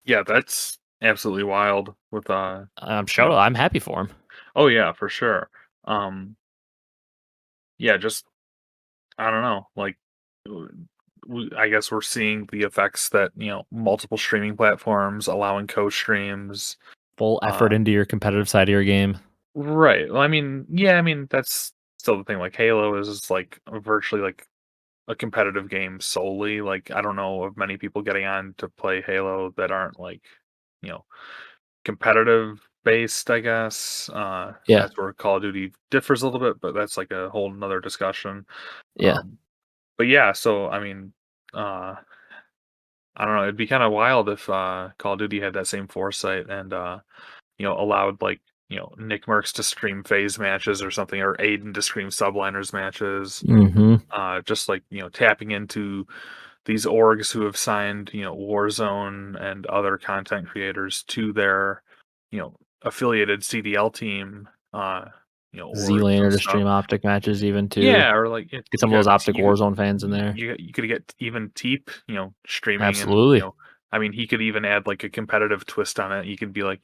Yeah, that's absolutely wild with you know, I'm happy for him. oh yeah, for sure. Um yeah, just I don't know, like I guess we're seeing the effects that, multiple streaming platforms allowing co-streams. Full Uh effort into your competitive side of your game. right. Well, I mean, yeah, I mean that's still the thing. Like Halo is like virtually like a competitive game solely. Like I don't know of many people getting on to play Halo that aren't like, you know, competitive based, I guess. Yeah, That's where Call of Duty differs a little bit, but that's like a whole nother discussion. yeah, Um, but yeah, so I mean, uh, I don't know. It'd be kind of wild if Call of Duty had that same foresight and allowed like Nick Merckx to stream phase matches or something, or Aiden to stream subliners matches. hmm Just like tapping into these orgs who have signed Warzone and other content creators to their affiliated CDL team, orgs Z-Laner and to stuff. stream OpTic matches even too. Yeah, or like Get you some of got those OpTic you Warzone fans in there. you could get even Teep, streaming, and Absolutely. I mean, he could even add like a competitive twist on it. You could be like,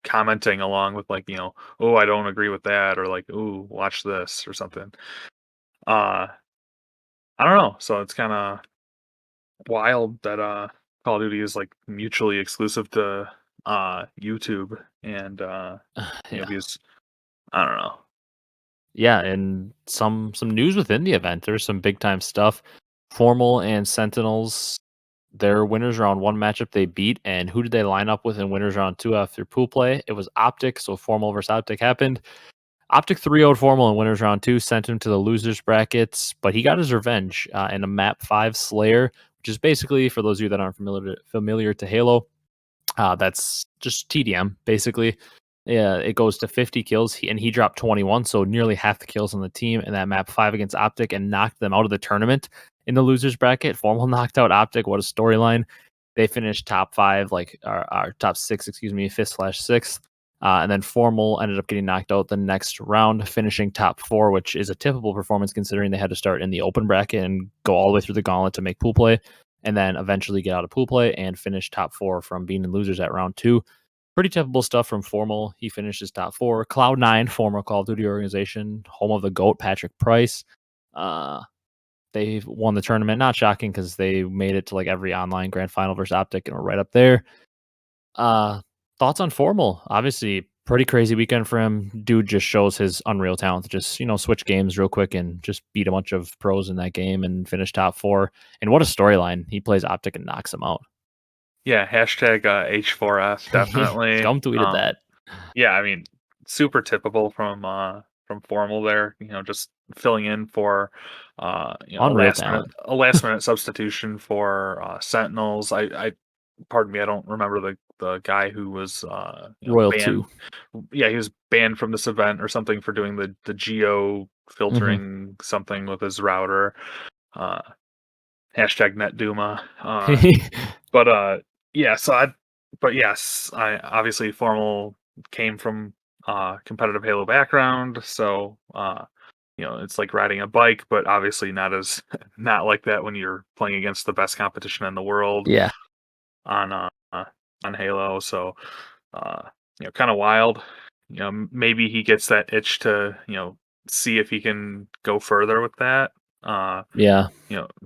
commenting along with like, oh, I don't agree with that, or like, oh, watch this or something. Uh, I don't know. So it's kind of wild that Call of Duty is like mutually exclusive to YouTube, and Yeah. because I don't know. Yeah, and some news within the event. There's some big time stuff. FormaL and Sentinels, their winners round one matchup they beat, and who did they line up with in winners round two after pool play? It was OpTic, so FormaL versus OpTic happened. OpTic 3-0'd FormaL in winners round two, sent him to the losers brackets, but he got his revenge in a map 5 Slayer, which is basically, for those of you that aren't familiar to Halo, that's just TDM basically. Yeah, it goes to 50 kills, and he dropped 21, so nearly half the kills on the team in that map 5 against OpTic, and knocked them out of the tournament in the losers bracket. FormaL knocked out OpTic. What a storyline! They finished top 5, like our top 6, excuse me, 5th/6th. And then FormaL ended up getting knocked out the next round, finishing top 4, which is a typical performance considering they had to start in the open bracket and go all the way through the gauntlet to make pool play, and then eventually get out of pool play and finish top 4 from being in losers at round 2. Pretty typical stuff from FormaL. He finishes top 4. Cloud9, former Call of Duty organization, home of the GOAT, Patrick Price. Uh, they won the tournament. Not shocking because they made it to like every online grand final versus OpTic and were right up there. Uh, Thoughts on FormaL? Obviously, pretty crazy weekend for him. Dude just shows his unreal talent to just, switch games real quick and just beat a bunch of pros in that game and finish top 4. And what a storyline. He plays OpTic and knocks him out. Yeah, hashtag H4S definitely. Scum tweeted that. Yeah, I mean, super typical from FormaL there. Just filling in for Unreal talent. a last minute substitution for Sentinels. I pardon me, I don't remember the guy who was Royal banned. 2. Yeah, he was banned from this event or something for doing the geo Hmm. filtering something with his router. Uh, hashtag NetDuma. But yeah, but yes, I obviously FormaL came from competitive Halo background, so it's like riding a bike, but obviously not as not like that when you're playing against the best competition in the world Yeah. on uh on Halo. So uh kind of wild. maybe he gets that itch to see if he can go further with that. Yeah.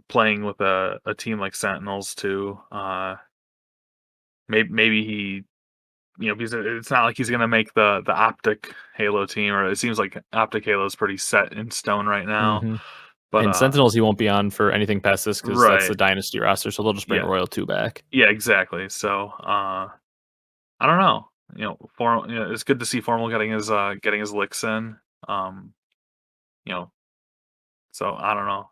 Playing with a team like Sentinels too. Maybe he because it's not like he's gonna make the OpTic Halo team, or it seems like OpTic Halo is pretty set in stone right now. Hmm. But And Sentinels, he won't be on for anything past this because that's the right, Dynasty roster, so they'll just bring yeah, Royal 2 back. yeah, exactly. So I don't know. It's good to see FormaL getting his licks in. Um, you know, so I don't know.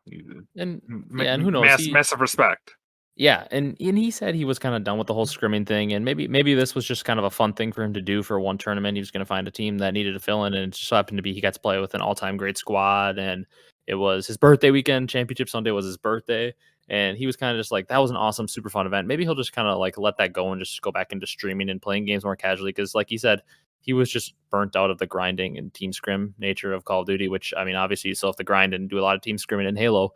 And yeah, and who knows? Massive respect. Yeah, and he said he was kind of done with the whole scrimming thing, and maybe this was just kind of a fun thing for him to do for one tournament. He was going to find a team that needed to fill in, and it just so happened to be he got to play with an all-time great squad, and it was his birthday weekend. Championship Sunday was his birthday, and he was kind of just like, that was an awesome, super fun event. Maybe he'll just kind of like let that go and just go back into streaming and playing games more casually, because like he said, he was just burnt out of the grinding and team scrim nature of Call of Duty. Which, I mean, obviously you still have to grind and do a lot of team scrimming in Halo.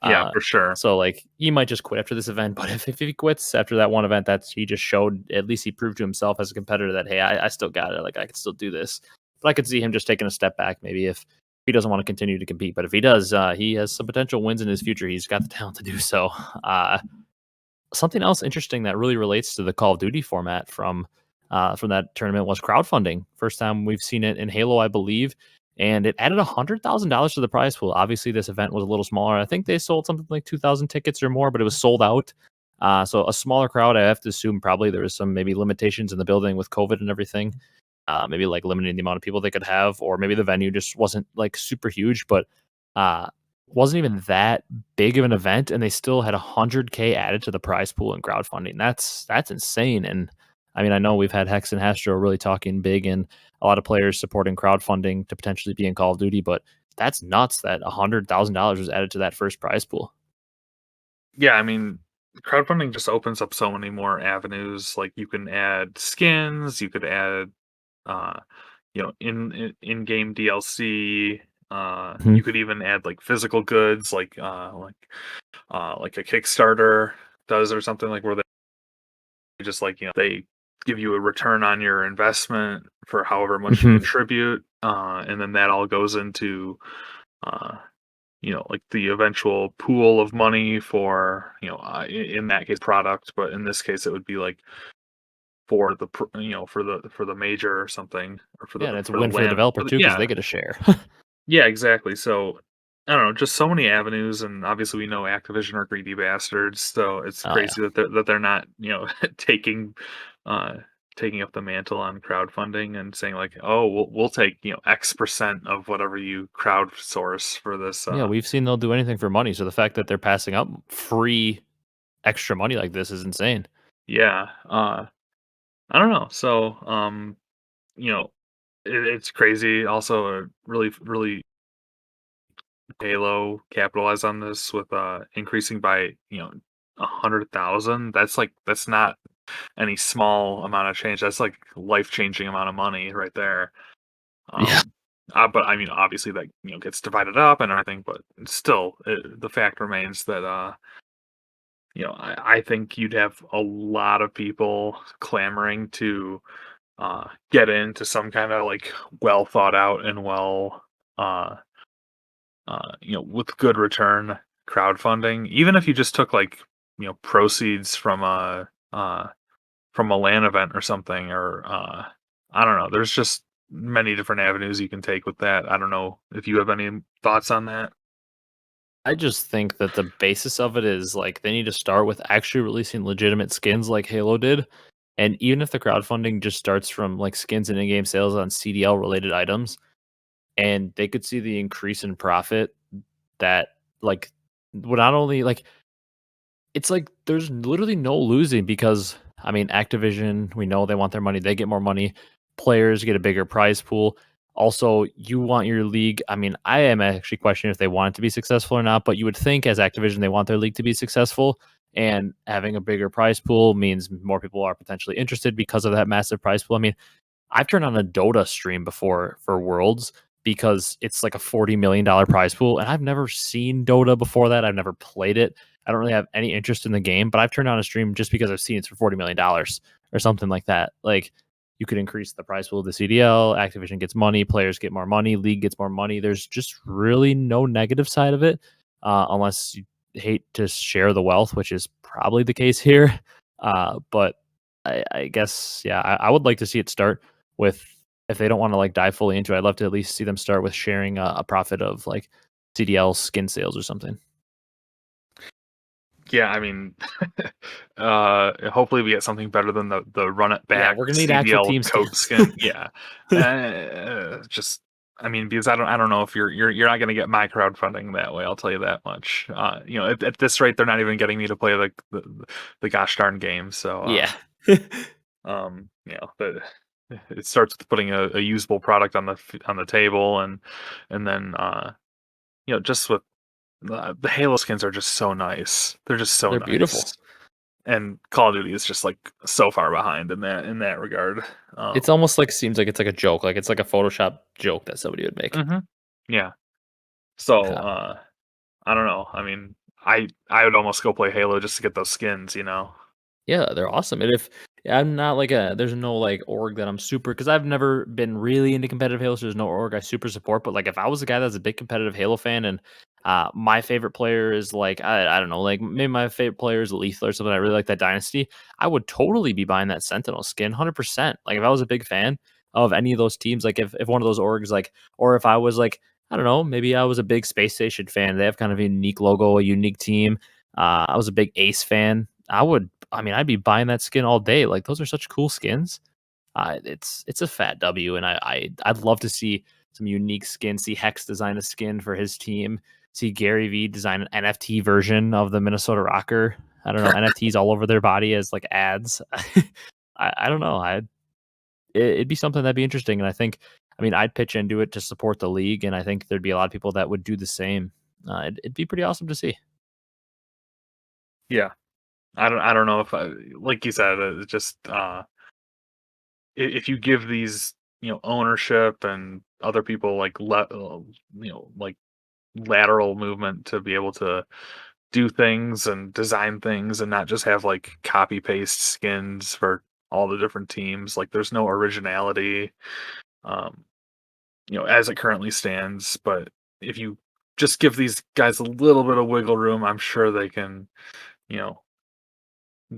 Yeah, Uh, for sure. so like he might just quit after this event, but if he quits after that one event, that's he just showed, at least he proved to himself as a competitor that, hey, I still got it. Like I can still do this. But I could see him just taking a step back, maybe if he doesn't want to continue to compete. But if he does, he has some potential wins in his future. He's got the talent to do so. Something else interesting that really relates to the Call of Duty format from that tournament was crowdfunding. First time we've seen it in Halo, I believe, and it added $100,000 to the prize pool. Obviously, this event was a little smaller. I think they sold something like 2,000 tickets or more, but it was sold out. So a smaller crowd. I have to assume probably there was some maybe limitations in the building with COVID and everything. Maybe like limiting the amount of people they could have, or maybe the venue just wasn't like super huge, but uh, wasn't even that big of an event, and they still had 100K added to the prize pool in crowdfunding. That's insane. And I mean, I know we've had Hecz and Hastro really talking big, and a lot of players supporting crowdfunding to potentially be in Call of Duty, but that's nuts that $100,000 was added to that first prize pool. Yeah, I mean, crowdfunding just opens up so many more avenues. Like you can add skins, you could add uh, in-game DLC. Mhm. You could even add like physical goods, like a Kickstarter does or something, like where they just they give you a return on your investment for however much you Mhm. contribute, and then that all goes into uh, like the eventual pool of money for in that case product, but in this case it would be like for for the major or something, or Yeah, and it's a for the win for the land, developer too because yeah. they get a share. Yeah, exactly. So I don't know, just so many avenues, and obviously we know Activision are greedy bastards, so it's Oh yeah. crazy that they're not taking uh taking up the mantle on crowdfunding and saying like, oh, we'll take X% of whatever you crowdsource for this. Yeah, we've seen they'll do anything for money. So the fact that they're passing up free extra money like this is insane. Yeah, I don't know. So you know, it's crazy. Also, really Halo capitalized on this with increasing by 100,000. That's not any small amount of change. That's like life changing amount of money right there. Yeah. Um, but I mean, obviously that gets divided up and everything. But still, the fact remains that I think you'd have a lot of people clamoring to get into some kind of like well thought out and uh, with good return crowdfunding. Even if you just took like proceeds from a LAN event or something, or I don't know. There's just many different avenues you can take with that. I don't know if you have any thoughts on that. I just think that the basis of it is like they need to start with actually releasing legitimate skins like Halo did. And even if the crowdfunding just starts from like skins and in-game sales on CDL related items, and they could see the increase in profit that like would not only like it's like there's literally no losing because I mean Activision, we know they want their money, they get more money, players get a bigger prize pool. Also, you want your league. I mean, I am actually questioning if they want it to be successful or not, but you would think as Activision they want their league to be successful, and having a bigger prize pool means more people are potentially interested because of that massive prize pool. I mean, I've turned on a Dota stream before for Worlds because it's like a $40 million prize pool, and I've never seen Dota before that. I've never played it. I don't really have any interest in the game, but I've turned on a stream just because I've seen it's for $40 million or something like that. Like you could increase the prize pool of the CDL. Activision gets money, players get more money, league gets more money. There's just really no negative side of it, unless you hate to share the wealth, which is probably the case here. But I guess, yeah, I would like to see it start with, if they don't want to like dive fully into it, I'd love to at least see them start with sharing a profit of like CDL skin sales or something. Yeah, I mean, hopefully we get something better than the run it Yeah, back we're gonna need actual CDL team coat skins. skin. Yeah, just I mean, because I don't know if you're not gonna get my crowdfunding that way. I'll tell you that much. At this rate, they're not even getting me to play the gosh darn game. So Yeah. but it starts with putting a usable product on the table, and then just with the Halo skins are just so nice. They're just so They're beautiful. nice. And Call of Duty is just like so far behind in that regard. It's almost like, seems like it's like a joke, like it's like a Photoshop joke that somebody would make. Mhm. Yeah. So Yeah. I don't know. I mean, I would almost go play Halo just to get those skins. Yeah, they're awesome. And if I'm not like there's no like org that I'm super, because I've never been really into competitive Halo, so there's no org I super support. But like if I was a guy that's a big competitive Halo fan, and my favorite player is like, I don't know, like maybe my favorite player is Lethal or something, I really like that dynasty, I would totally be buying that Sentinel skin 100%. Like if I was a big fan of any of those teams, like if one of those orgs, like, or if I was like, I don't know, maybe I was a big Space Station fan, they have kind of a unique logo, a unique team. I was a big Ace fan. I mean, I'd be buying that skin all day. Like those are such cool skins. It's a fat W, and I'd love to see some unique skins. See Hecz design a skin for his team. See Gary V design an NFT version of the Minnesota Rocker. I don't know, NFTs all over their body as like ads. I don't know. It'd be something that'd be interesting, and I think, I mean, I'd pitch into it to support the league, and I think there'd be a lot of people that would do the same. It'd be pretty awesome to see. Yeah. I don't know if like you said, it's just if you give these ownership and other people like like lateral movement to be able to do things and design things and not just have like copy paste skins for all the different teams. Like there's no originality, um, as it currently stands. But if you just give these guys a little bit of wiggle room, I'm sure they can, you know,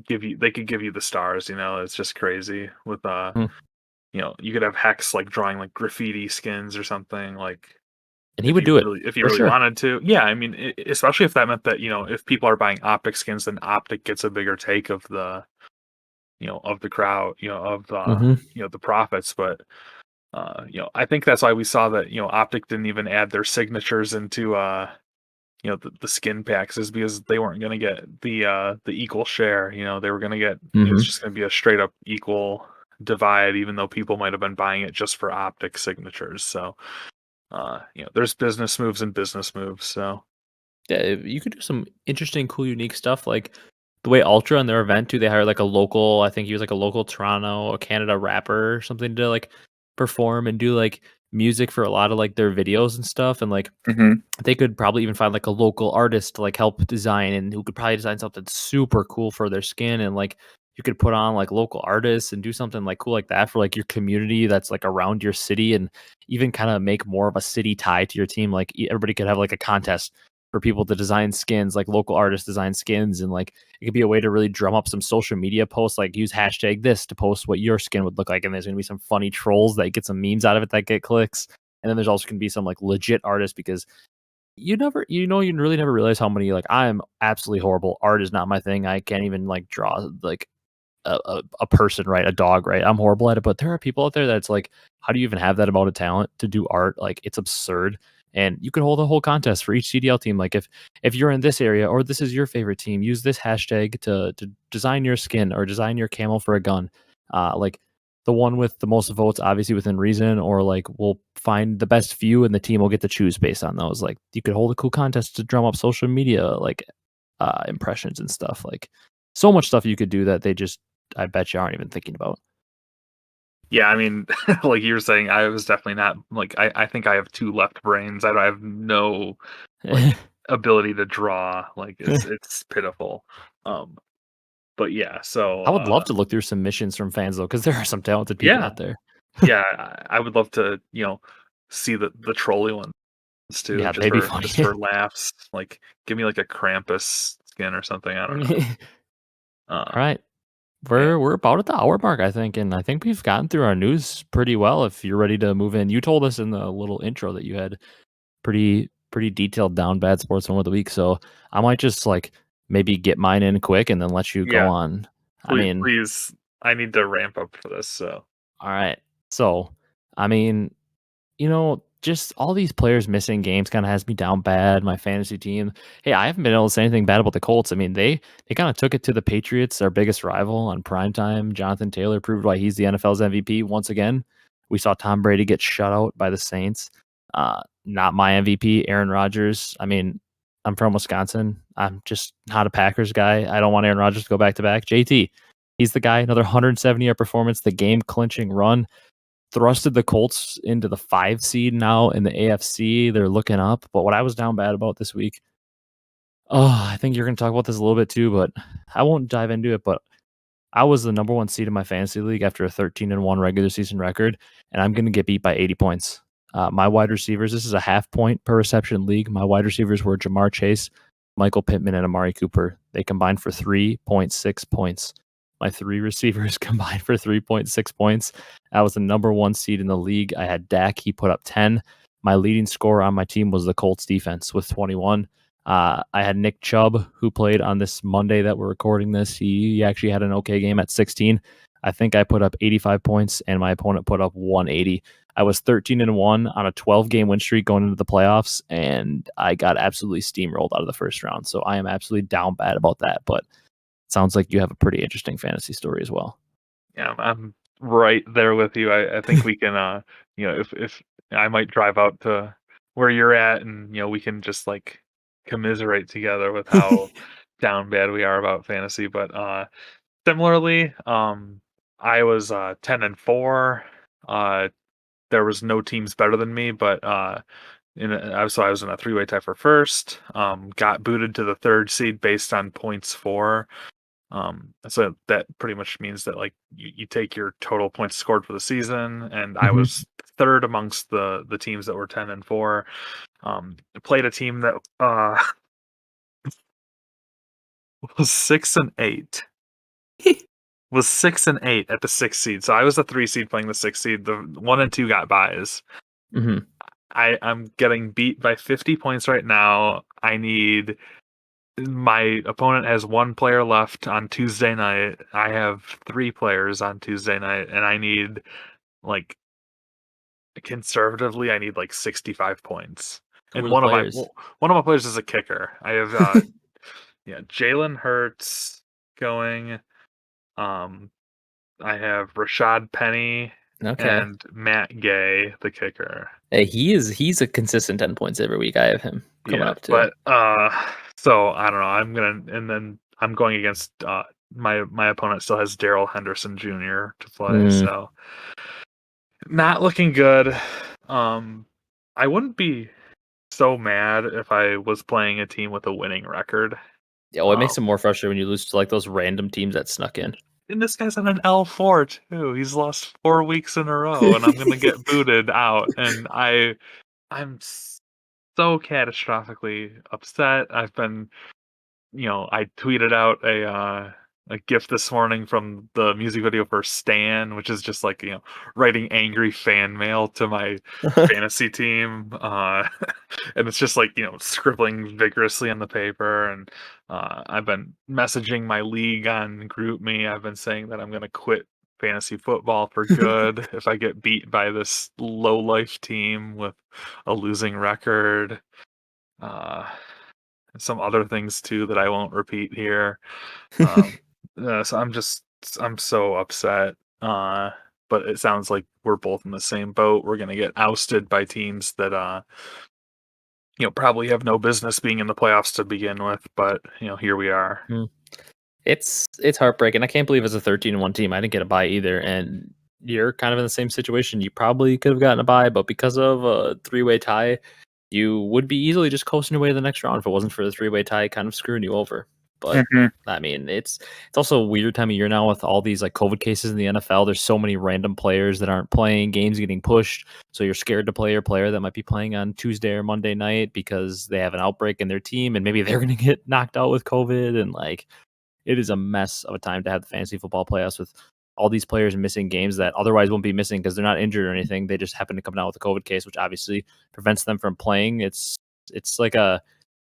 they could give you the stars. It's just crazy with Mm. you could have Hecz like drawing like graffiti skins or something like And he if would you do it really if you for really sure. wanted to. Yeah, I mean, especially if that meant that if people are buying OpTic skins, then OpTic gets a bigger take of the crowd, of Hmm. the profits. But I think that's why we saw that OpTic didn't even add their signatures into the skin packs, is because they weren't going to get the equal share. They were going to get, it was Hmm. just going to be a straight up equal divide, even though people might have been buying it just for OpTic signatures. So there's business moves and business moves. So Yeah, you could do some interesting, cool, unique stuff. Like the way Ultra in their event too, they hired like a local, I think he was like a local Toronto or Canada rapper or something to like perform and do like music for a lot of like their videos and stuff. And like Mhm. they could probably even find like a local artist to like help design, and who could probably design something super cool for their skin. And like you could put on like local artists and do something like cool like that for like your community that's like around your city, and even kind of make more of a city tie to your team. Like everybody could have like a contest for people to design skins, like local artists design skins, and like it could be a way to really drum up some social media posts, like use hashtag this to post what your skin would look like, and there's gonna be some funny trolls that get some memes out of it that get clicks. And then there's also gonna be some like legit artists, because you really never realize how many, like, I'm absolutely horrible. Art is not my thing. I can't even like draw like a person right, a dog right. I'm horrible at it, but there are people out there that's like, how do you even have that amount of talent to do art? Like it's absurd. And you could hold a whole contest for each CDL team. Like if you're in this area or this is your favorite team, use this hashtag to design your skin or design your camel for a gun. Like the one with the most votes, obviously within reason, or like we'll find the best few and the team will get to choose based on those. Like you could hold a cool contest to drum up social media like impressions and stuff. Like so much stuff you could do that they just, I bet you aren't even thinking about. Yeah, I mean, like you were saying, I was definitely not like I think I have two left brains. I have no like ability to draw. Like it's pitiful. Um, but yeah, so I would love to look through submissions from fans though, because there are some talented people yeah, out there. yeah, I would love to, see the trolly ones too, Yeah, they'd be funny. just for laughs. Like, give me like a Krampus skin or something. I don't know. All Uh, right. yeah, We're about at the hour mark, I think, and I think we've gotten through our news pretty well. If you're ready to move in, you told us in the little intro that you had pretty detailed down bad sports moment of the week. So I might just like maybe get mine in quick and then let you go yeah. on. I Please, mean, please, I need to ramp up for this. So all right. So I mean, just all these players missing games kind of has me down bad. My fantasy team. Hey, I haven't been able to say anything bad about the Colts. I mean, they kind of took it to the Patriots, our biggest rival, on prime time. Jonathan Taylor proved why he's the NFL's MVP once again. We saw Tom Brady get shut out by the Saints. Not my MVP, Aaron Rodgers. I mean, I'm from Wisconsin. I'm just not a Packers guy. I don't want Aaron Rodgers to go back to back. JT, he's the guy. Another 170-yard performance, the game clinching run thrusted the Colts into the 5 seed now in the AFC. They're looking up. But what I was down bad about this week, I think you're going to talk about this a little bit too, but I won't dive into it. But I was the number one seed in my fantasy league after a 13-1 regular season record, and I'm going to get beat by 80 points. My wide receivers, this is a half point per reception league. My wide receivers were Jamar Chase, Michael Pittman, and Amari Cooper. They combined for 3.6 points. My 3 receivers combined for 3.6 points. I was the number one seed in the league. I had Dak. He put up 10. My leading scorer on my team was the Colts defense with 21. I had Nick Chubb, who played on this Monday that we're recording this. He actually had an okay game at 16. I think I put up 85 points, and my opponent put up 180. I was 13-1 on a 12-game win streak going into the playoffs, and I got absolutely steamrolled out of the first round. So I am absolutely down bad about that. But it sounds like you have a pretty interesting fantasy story as well. yeah, I'm right there with you. I think we can, if I might drive out to where you're at, and we can just like commiserate together with how down bad we are about fantasy. But similarly, I was 10-4. Uh, there was no teams better than me, but so I was in a 3-way tie for first. Got booted to the 3rd seed based on points for. So that pretty much means that like you take your total points scored for the season, and I Mhm. was 3rd amongst the teams that were 10-4. Played a team that was 6-8. Was 6-8 at the 6th seed. So I was the 3 seed playing the 6th seed. The 1 and 2 got buys. Mhm. I'm getting beat by 50 points right now. My opponent has 1 player left on Tuesday night. I have 3 players on Tuesday night, and I need like conservatively, I need like 65 points. Who And are the players? one of my players is a kicker. I have yeah, Jalen Hurts going. Um, I have Rashad Penny Okay. and Matt Gay, the kicker. Hey, he's a consistent 10 points every week. I have him coming Yeah, up too. but so I don't know. And then I'm going against my opponent still has Daryl Henderson Jr. to play, Mm. so not looking good. Um, I wouldn't be so mad if I was playing a team with a winning record. Oh, it Um, makes it more frustrating when you lose to like those random teams that snuck in. and this guy's on an L4 too. He's lost 4 weeks in a row, and I'm gonna get booted out. And I'm so catastrophically upset. I've been, I tweeted out a GIF this morning from the music video for Stan, which is just like, writing angry fan mail to my fantasy team. And it's just like, scribbling vigorously on the paper. And I've been messaging my league on GroupMe. I've been saying that I'm going to quit fantasy football for good if I get beat by this low life team with a losing record. Uh, some other things too that I won't repeat here. Um, so I'm so upset. But it sounds like we're both in the same boat. We're gonna get ousted by teams that probably have no business being in the playoffs to begin with. But here we are. Mm. It's heartbreaking. I can't believe as a 13-1 team, I didn't get a bye either. And you're kind of in the same situation. You probably could have gotten a bye, but because of a 3-way tie, you would be easily just coasting your way to the next round if it wasn't for the 3-way tie kind of screwing you over. But Mhm. I mean, it's also a weird time of year now with all these like COVID cases in the NFL. There's so many random players that aren't playing, games getting pushed. So you're scared to play your player that might be playing on Tuesday or Monday night because they have an outbreak in their team and maybe they're going to get knocked out with COVID. And like, it is a mess of a time to have the fantasy football playoffs with all these players missing games that otherwise won't be missing because they're not injured or anything. They just happen to come down with a COVID case, which obviously prevents them from playing. It's like a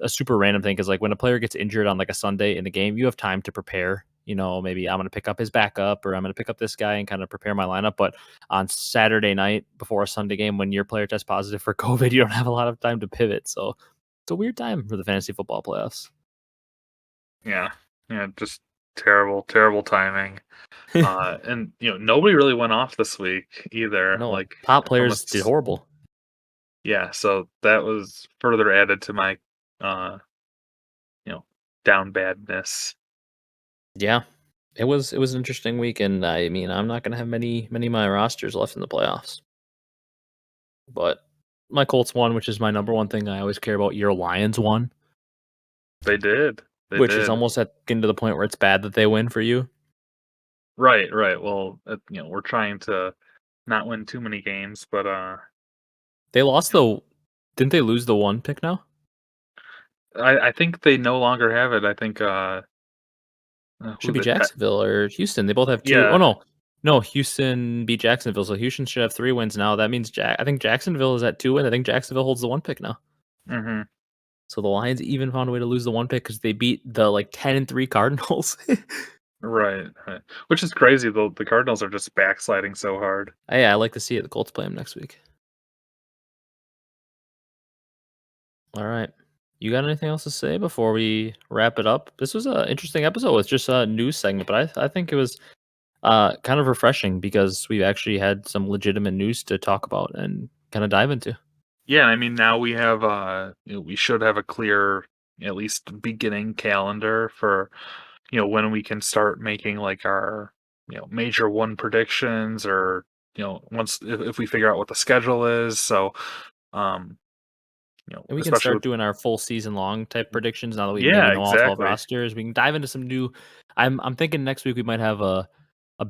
super random thing because like when a player gets injured on like a Sunday in the game, you have time to prepare. You know, maybe I'm going to pick up his backup or I'm going to pick up this guy and kind of prepare my lineup. But on Saturday night before a Sunday game, when your player tests positive for COVID, you don't have a lot of time to pivot. So it's a weird time for the fantasy football playoffs. Yeah. Yeah, just terrible, terrible timing. And nobody really went off this week either. No, Like top from players did horrible. yeah, so that was further added to my uh, you know, down badness. Yeah. It was an interesting week, and I mean, I'm not gonna have many of my rosters left in the playoffs. But my Colts won, which is my number one thing I always care about. Your Lions won, They did. They which is did. almost at getting to the point where it's bad that they win for you. Right, right. Well, we're trying to not win too many games, but They lost you know, the didn't they lose the one pick now? I think they no longer have it. I think Should who be the te- Jacksonville or Houston. They both have two. Oh yeah. no. No, Houston beat Jacksonville, so Houston should have 3 wins now. That means I think Jacksonville is at 2 wins. I think Jacksonville holds the 1 pick now. Mhm. So the Lions even found a way to lose the 1 pick because they beat the, like, 10-3 Cardinals. Right, right. Which is crazy. The Cardinals are just backsliding so hard. Hey, I like to see it. The Colts play them next week. Alright. You got anything else to say before we wrap it up? This was an interesting episode. It's just a news segment, but I think it was, kind of refreshing because we actually had some legitimate news to talk about and kinda dive into. Yeah, I mean now we have we should have a clear at least beginning calendar for when we can start making like our major one predictions or once if we figure out what the schedule is. So um And we can especially start with doing our full season long type predictions now that we maybe yeah, know all 12 exactly. rosters. We can dive into some new. I'm thinking next week we might have a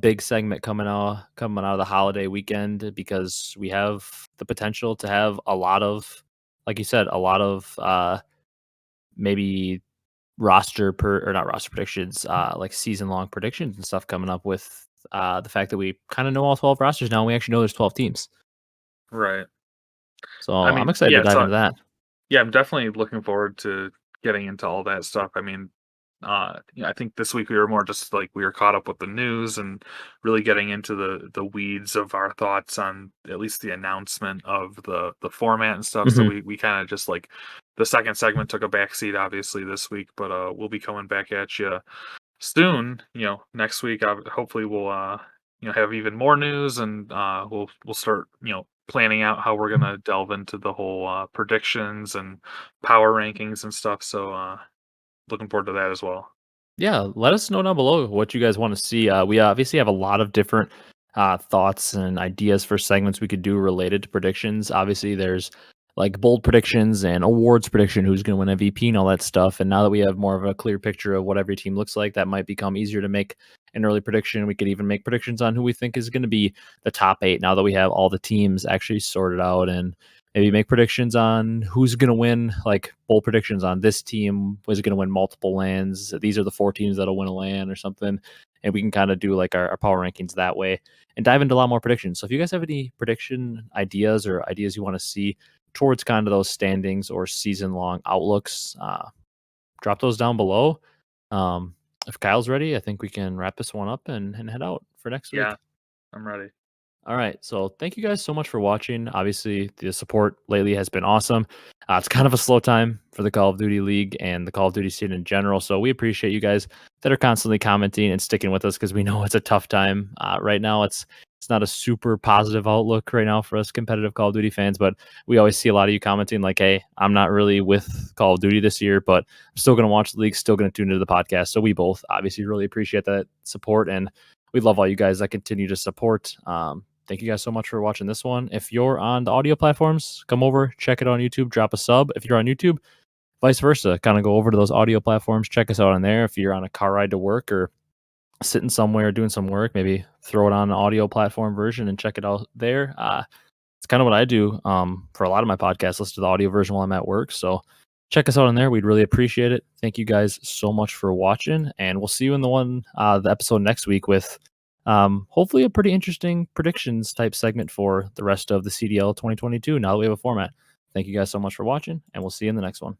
big segment coming out of the holiday weekend because we have the potential to have a lot of, like you said, a lot of maybe roster per or not roster predictions, like season long predictions and stuff coming up with the fact that we kind of know all 12 rosters now. And we actually know there's 12 teams, Right. so I I'm mean, excited to yeah, dive so into that. yeah, I'm definitely looking forward to getting into all that stuff. I mean, I think this week we were more just like we were caught up with the news and really getting into the weeds of our thoughts on at least the announcement of the format and stuff. So Hmm. we kind of just like the second segment took a backseat obviously this week, but we'll be coming back at you soon. Next week. Hopefully we'll have even more news and we'll start planning out how we're gonna delve into the whole predictions and power rankings and stuff. So looking forward to that as well. Yeah, let us know down below what you guys want to see. We obviously have a lot of different thoughts and ideas for segments we could do related to predictions. Obviously, there's like bold predictions and awards prediction, who's going to win MVP and all that stuff. And now that we have more of a clear picture of what every team looks like, that might become easier to make an early prediction. We could even make predictions on who we think is going to be the top 8 now that we have all the teams actually sorted out, and maybe make predictions on who's going to win, like bold predictions on this team was going to win multiple lands. These are the 4 teams that'll win a land or something. And we can kind of do like our power rankings that way and dive into a lot more predictions. So if you guys have any prediction ideas or ideas you want to see towards kind of those standings or season long outlooks, drop those down below. If Kyle's ready, I think we can wrap this one up and head out for next Yeah, week. I'm ready. All right. So thank you guys so much for watching. Obviously, the support lately has been awesome. It's kind of a slow time for the Call of Duty League and the Call of Duty scene in general. So we appreciate you guys that are constantly commenting and sticking with us because we know it's a tough time right now. It's not a super positive outlook right now for us competitive Call of Duty fans, but we always see a lot of you commenting like, "Hey, I'm not really with Call of Duty this year, but I'm still going to watch the league, still going to tune into the podcast." So we both obviously really appreciate that support, and we love all you guys that continue to support. Thank you guys so much for watching this one. If you're on the audio platforms, come over, check it on YouTube, drop a sub. If you're on YouTube, vice versa, kind of go over to those audio platforms, check us out on there. If you're on a car ride to work or sitting somewhere doing some work, maybe throw it on an audio platform version and check it out there. It's kind of what I do for a lot of my podcasts, listen to the audio version while I'm at work. So check us out on there. We'd really appreciate it. Thank you guys so much for watching, and we'll see you in the episode next week with hopefully a pretty interesting predictions type segment for the rest of the CDL 2022 now that we have a format. Thank you guys so much for watching, and we'll see you in the next one.